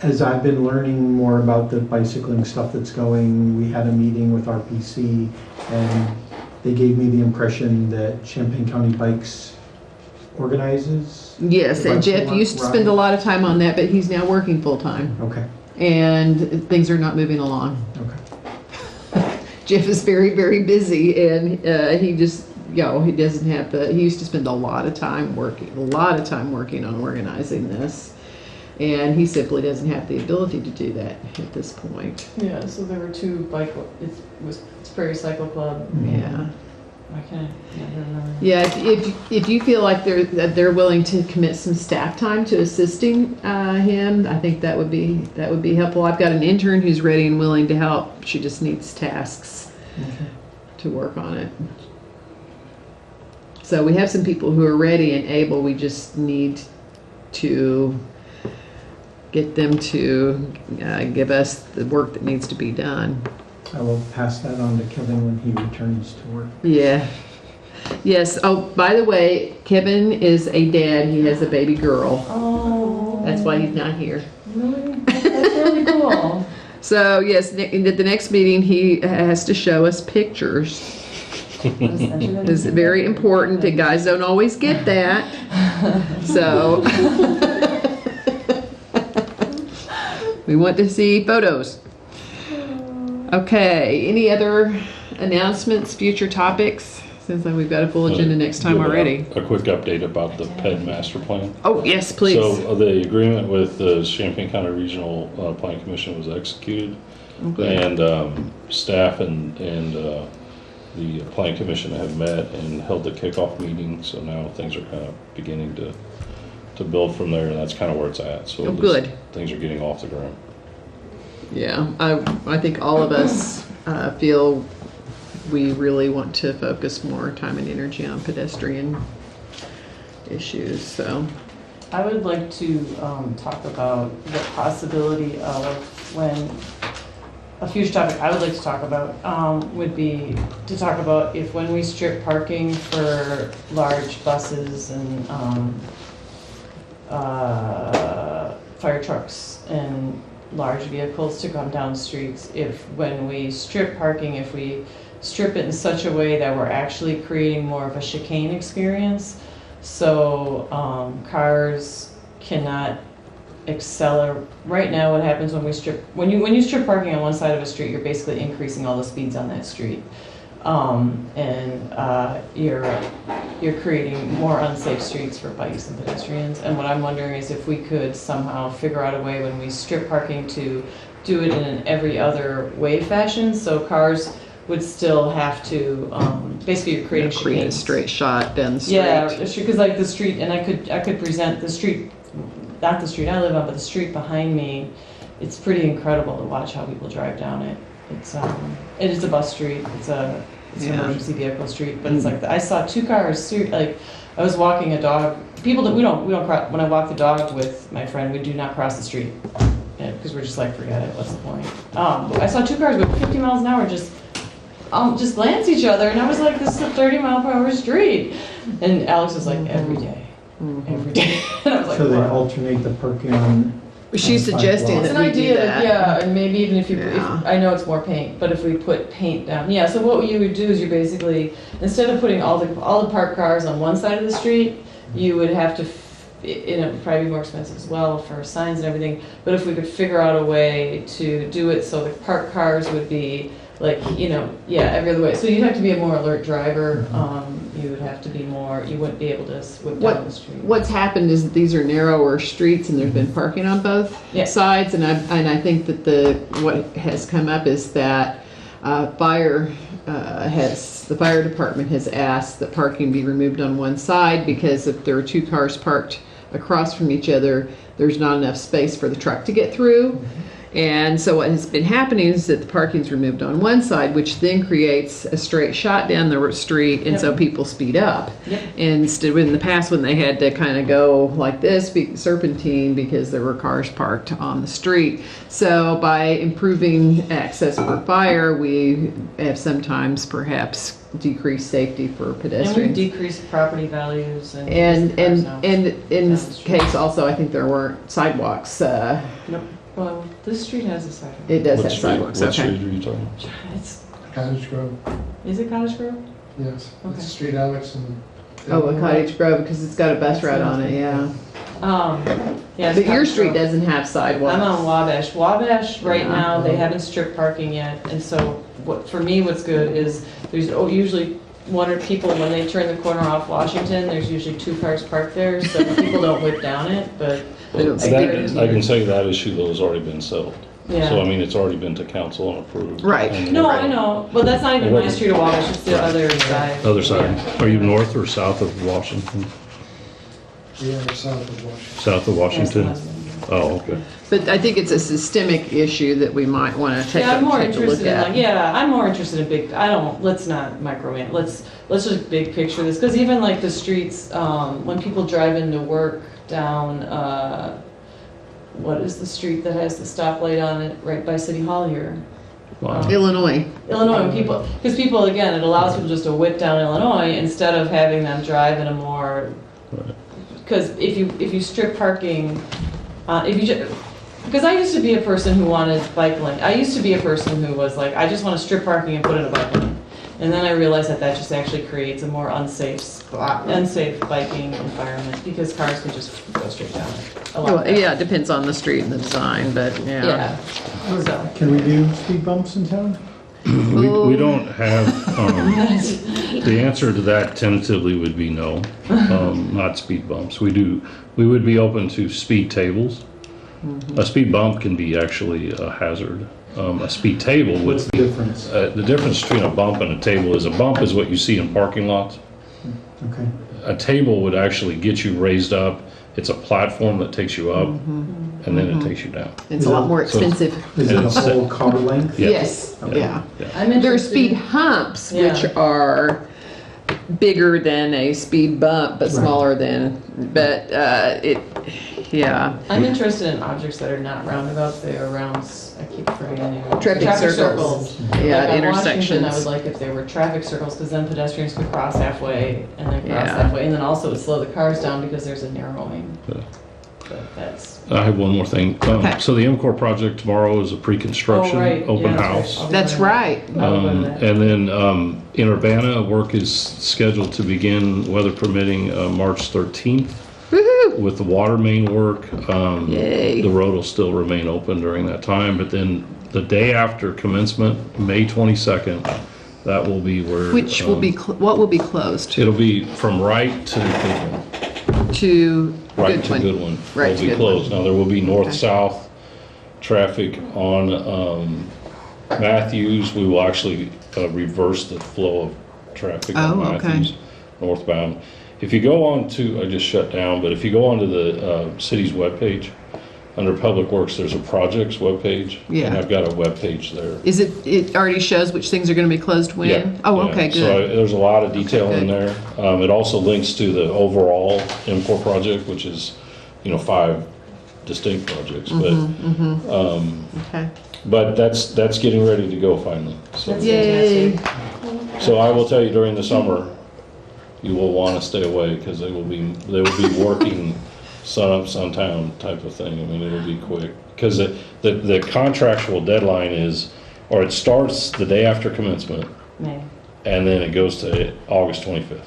As I've been learning more about the bicycling stuff that's going, we had a meeting with RPC, and they gave me the impression that Champaign County Bikes organizes. Yes, the and bike to Jeff work used to spend a ride. lot of time on that, but he's now working full time, Okay, and things are not moving along. okay. Jeff is very, very busy, and he just, he doesn't have he used to spend a lot of time working on organizing this, and he simply doesn't have the ability to do that at this point. Yeah, so there were two bike, it's Prairie Cycle Club. Yeah. I can't remember. Yeah, if you feel like they're willing to commit some staff time to assisting him, I think that would be helpful. I've got an intern who's ready and willing to help. She just needs tasks to work on it. So we have some people who are ready and able. We just need to get them to give us the work that needs to be done. I will pass that on to Kevin when he returns to work. Yeah. Yes. Oh, by the way, Kevin is a dad. He has a baby girl. Oh. That's why he's not here. Really? That's really cool. So, yes, at the next meeting, he has to show us pictures. It's very important, and guys don't always get that. So, we want to see photos. Okay, any other announcements, future topics? Seems like we've got a full agenda next time Give already. A quick update about the PED master plan. Oh, yes, please. So the agreement with the Champaign County Regional Planning Commission was executed, and staff and the Planning Commission have met and held the kickoff meeting. So now things are kind of beginning to build from there, and that's kind of where it's at. So good. Things are getting off the ground. Yeah, I think all of us feel we really want to focus more time and energy on pedestrian issues, so. I would like to talk about the possibility of when, a future topic I would like to talk about would be to talk about if when we strip parking for large buses and fire trucks and large vehicles to come down streets, if when we strip parking, if we strip it in such a way that we're actually creating more of a chicane experience, so cars cannot accelerate. Right now, what happens when we strip, when you strip parking on one side of a street, you're basically increasing all the speeds on that street, you're creating more unsafe streets for bikes and pedestrians. And what I'm wondering is if we could somehow figure out a way when we strip parking to do it in an every other way fashion, so cars would still have to, basically you're creating Create a chicanes. straight shot down the street. Yeah, because like the street, and I could present the street, not the street I live on, but the street behind me. It's pretty incredible to watch how people drive down it. It is a bus street. It's an emergency vehicle street, but it's like I saw two cars. Like I was walking a dog. People that we don't cross. When I walk the dog with my friend, we do not cross the street because we're just like, forget it. What's the point? I saw two cars go 50 miles an hour just glance each other, and I was like, this is a 30-mile-per-hour street. And Alex was like, every day. Every day. And I was like, So they wow. alternate the parking on. She's suggesting It's that an we do idea, that. yeah, and maybe even if Yeah. I know it's more paint, but if we put paint down, yeah. So what you would do is you basically, instead of putting all the parked cars on one side of the street, you would have to, it would probably be more expensive as well for signs and everything. But if we could figure out a way to do it so the parked cars would be like, every other way. So you'd have to be a more alert driver. You would have to be more. You wouldn't be able to whip down the street. What's happened is that these are narrower streets and there's been parking on both Yeah. sides, and I think that what has come up is that the fire department has asked that parking be removed on one side because if there are two cars parked across from each other, there's not enough space for the truck to get through. And so what has been happening is that the parking's removed on one side, which then creates a straight shot down the street, and so people speed up. Yep. Instead of in the past when they had to kind of go like this, serpentine, because there were cars parked on the street. So by improving access for fire, we have sometimes perhaps decreased safety for And we've pedestrians. decreased property values and And in this case also, I think there weren't sidewalks. Well, this street has a sidewalk. It does What have street, sidewalks, what okay. street are you talking about? It's, Cottage Grove, is it Cottage Grove? yes. Okay. It's Street Alex and. Oh, a Cottage Grove, because it's got a bus route on it, yeah. Yeah. it's But your Cottage street Grove. doesn't have sidewalks. I'm on Wabash. Wabash, right Yeah. now, they haven't stripped parking yet, and so for me, what's good is there's usually one or people, when they turn the corner off Washington, there's usually two cars parked there, so people don't whip down it, but They don't I speed. I can say that issue though has already been settled. yeah. So I mean, it's already been to council and approved. Right. And- No, I know, but that's not even my street of Wabash, it's the Right. other side. Other side. Are you north or south of Washington? We are south of Washington. South of Washington? That's the husband. Oh, okay. But I think it's a systemic issue that we might want to take Yeah, I'm more a look interested in at. I'm more interested in let's not micromanage, let's just big picture this, because even like the streets, when people drive into work down, what is the street that has the stoplight on it right by City Hall here? Wow. Illinois. Illinois, because people, again, it allows people just to whip down Illinois instead of having them drive in a more, Right. because if you strip parking, because I used to be a person who wanted bike lane. I used to be a person who was like, I just want to strip parking and put in a bike lane. And then I realized that just actually creates a more unsafe biking environment because cars can just go straight down it. a lot Well, better. yeah, it depends on the street and the design, but yeah. Yeah. So. Can we do speed bumps in town? We don't have, the answer to that tentatively would be no, not speed bumps. We would be open to speed tables. A speed bump can be actually a hazard. A speed table would What's the difference? the difference between a bump and a table is a bump is what you see in parking lots. Okay. A table would actually get you raised up. It's a platform that takes you up, and then it takes you down. It's a lot more So it's- expensive. Is it a It's- whole car length? Yeah. Yes, yeah. I'm There are interested- speed humps, which Yeah. are bigger than a speed bump, but Right. smaller than, but yeah. I'm interested in objects that are not roundabouts, they are rounds, I keep forgetting. Traffic circles. Yeah, Like on intersections. Washington, I would like if they were traffic circles, because then pedestrians could cross halfway and then cross Yeah. halfway, and then also it would slow the cars down because there's a narrowing. Yeah. But that's, I have one more thing. Okay. So the MCOR project tomorrow is a pre-construction Oh, right. open Yeah, house. right. That's right. I would go to that. And then in Urbana, work is scheduled to begin, weather permitting, March 13th. Woohoo! With the water main work. Yay. The road will still remain open during that time, but then the day after commencement, May 22nd, that will be where. Which will be, what will be closed? It'll be from Wright to Goodwin. To Right to Goodwin. Goodwin. Right Will to be Goodwin. closed. Now, there will be Okay. north-south traffic on Matthews. We will actually reverse the flow of traffic on Oh, okay. Matthews northbound. If you go on to, I just shut down, but if you go onto the city's webpage, under Public Works, there's a projects webpage. Yeah. And I've got a webpage there. Is it already shows which things are going to be closed when? Yeah, Oh, yeah. okay, So good. there's a lot of detail Okay, in there. It also links to the overall MCOR project, which is, 5 distinct projects. Okay. But that's getting ready to go finally. So, That's Yay. fantastic. so I will tell you during the summer, you will want to stay away because they will be working sun up, sundown type of thing. I mean, it'll be quick because the contractual deadline is, or it starts the day after commencement, May. and then it goes to August 25th.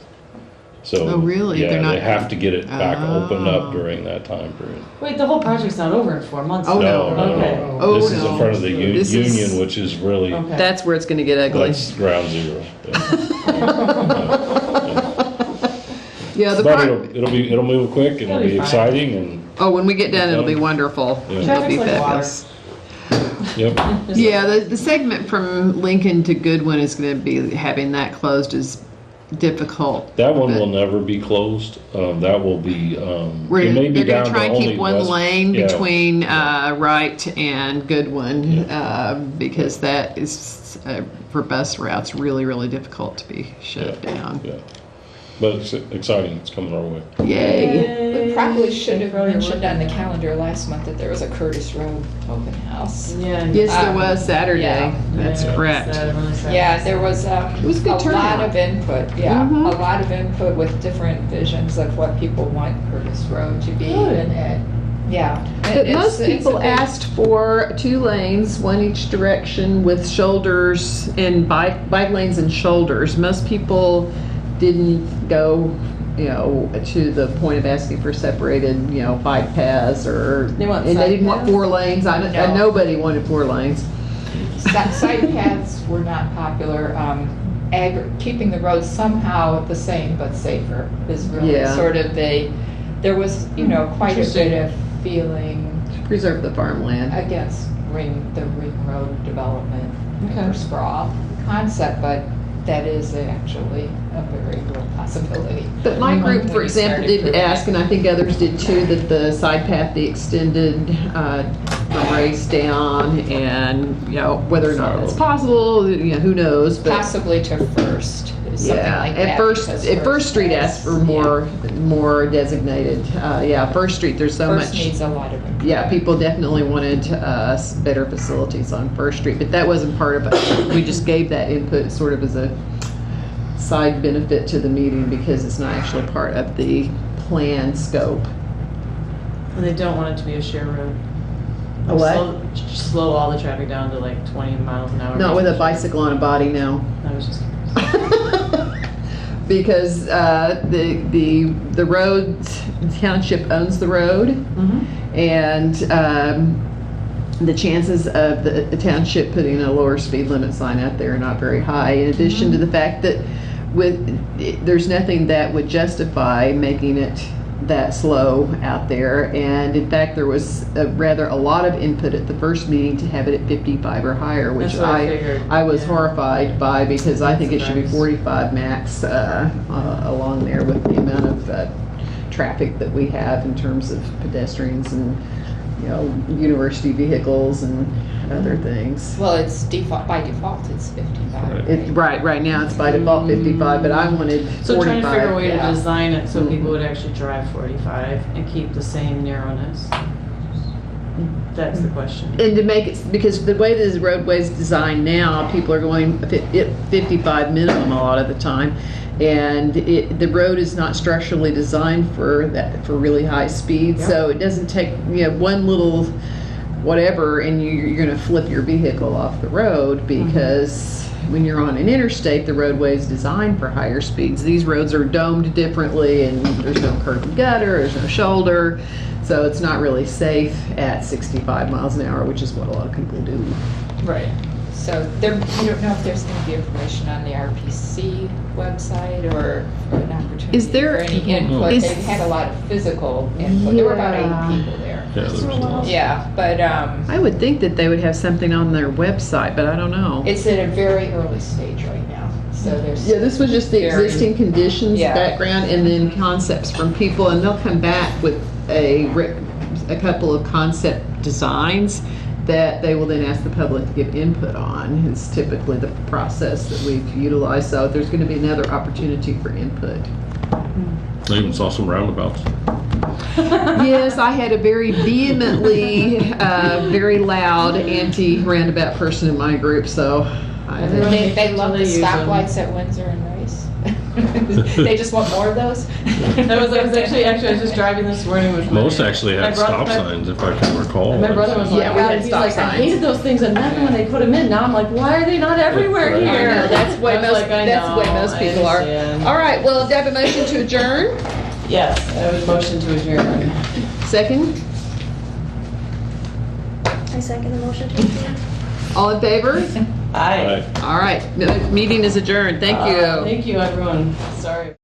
So Oh, really? They're Yeah, not- they have to get it back opened Oh. up during that time period. Wait, the whole project's not over in 4 months? Oh, No, no. no, Okay. no. Oh, This is in no. front of the This is- union, which is really Okay. That's where it's going to get ugly. that's ground zero. Yeah. Yeah, the But part, it'll move quick and it'll It'll be be fine. exciting and oh, when we get done, it'll be wonderful. Yeah. It'll be Traffic's like water. fabulous. yep. Yeah, the segment from Lincoln to Goodwin is going to be, having that closed is difficult. That one but will never be closed. That will be. We're, it may be they're going down to try and only keep one west- lane yeah. between Wright and Goodwin because that is, for bus routes, really, really difficult to be shut down. Yeah, but it's exciting. It's coming our way. Yay. We probably should have Probably mentioned on the working. calendar last month that there was a Curtis Road open house. Yeah. Yes, there was Yeah. Saturday. That's Yeah, correct. sad, really sad. Yeah, there was was a good a lot turnout. of input, yeah, Mhm. a lot of input with different visions of what people want Curtis Road to be. Good. Yeah. But It's- most it's a people big- asked for 2 lanes, one each direction with shoulders and bike lanes and shoulders. Most people didn't go, to the point of asking for separated, bike paths or, They want and they side didn't want paths? 4 lanes. No. Nobody wanted 4 lanes. Side paths were not popular. Keeping the roads somehow the same but safer is really Yeah. sort of there was, quite a Interesting. bit of feeling Preserve the farmland. against the ring road development Okay. for sprawl concept, but that is actually a very real possibility. But my When group, we for example, started did ask, and I think others did too, that the side path be extended from Race down, and whether or not that's possible, who knows? But Possibly to First, something yeah, like that. at First, because First Street asked for more designated. First Street. There's so First much. needs a lot of improvement. Yeah, people definitely wanted better facilities on First Street, but that wasn't part of it. We just gave that input sort of as a side benefit to the meeting because it's not actually part of the plan scope. And they don't want it to be a share road. A what? Slow all the traffic down to like 20 miles an hour. Not with a bicycle on a body, no. I was just. Because the road, the township owns the road, Mm-hmm. and the chances of the township putting a lower speed limit sign out there are not very high. In addition to the fact that there's nothing that would justify making it that slow out there, and in fact there was a lot of input at the first meeting to have it at 55 or higher, which That's what I figured. I was Yeah. horrified by, because I think it should be Surprised. 45 max along there with the amount of traffic that we have in terms of pedestrians and you know, university vehicles and other things. Well, it's default, by default, it's 55. Right now it's by default 55, but I wanted 45. So trying to figure a way yeah. to design it so people would actually drive 45 and keep the same narrowness. That's the question. And to make it, because the way this roadway's designed now, people are going 55 minimum a lot of the time. And the road is not structurally designed for really high speed. Yep. So it doesn't take, you know, one little whatever and you're going to flip your vehicle off the road, because when you're on an interstate, the roadway is designed for higher speeds. These roads are domed differently, and there's no curb and gutter, there's no shoulder. So it's not really safe at 65 miles an hour, which is what a lot of people do. Right. So there, you don't know if there's going to be information on the RPC website or an opportunity Is there- for any input. is- They had a lot of physical input. There were about 80 people there. Yeah, there's a lot. Yeah, but I would think that they would have something on their website, but I don't know. it's at a very early stage right now. So there's Yeah, this was just the very- existing conditions Yeah. background, and then concepts from people, and they'll come back with a couple of concept designs that they will then ask the public to give input on. It's typically the process that we've utilized, so there's going to be another opportunity for input. I even saw some roundabouts. Yes, I had a very vehemently, very loud anti-roundabout person in my group, so I They love the They use them. stoplights at Windsor and Rice. They just want more of those. I was actually I was just driving this morning with Most my, actually my had brother- stop signs, if I can recall. My brother was like, Yeah, we God, had he's stop like, signs. I hated those things, and then when they put them in, now I'm like, why are they not everywhere Right. here? I know, that's the way I was most, like, I that's the way know, most I people are. understand. All right, well, do I have a motion to adjourn? Yes, I would motion to adjourn. Second? I second the motion to adjourn. All in favor? Aye. Right. All right, meeting is adjourned. Thank you. Thank you, everyone. Sorry.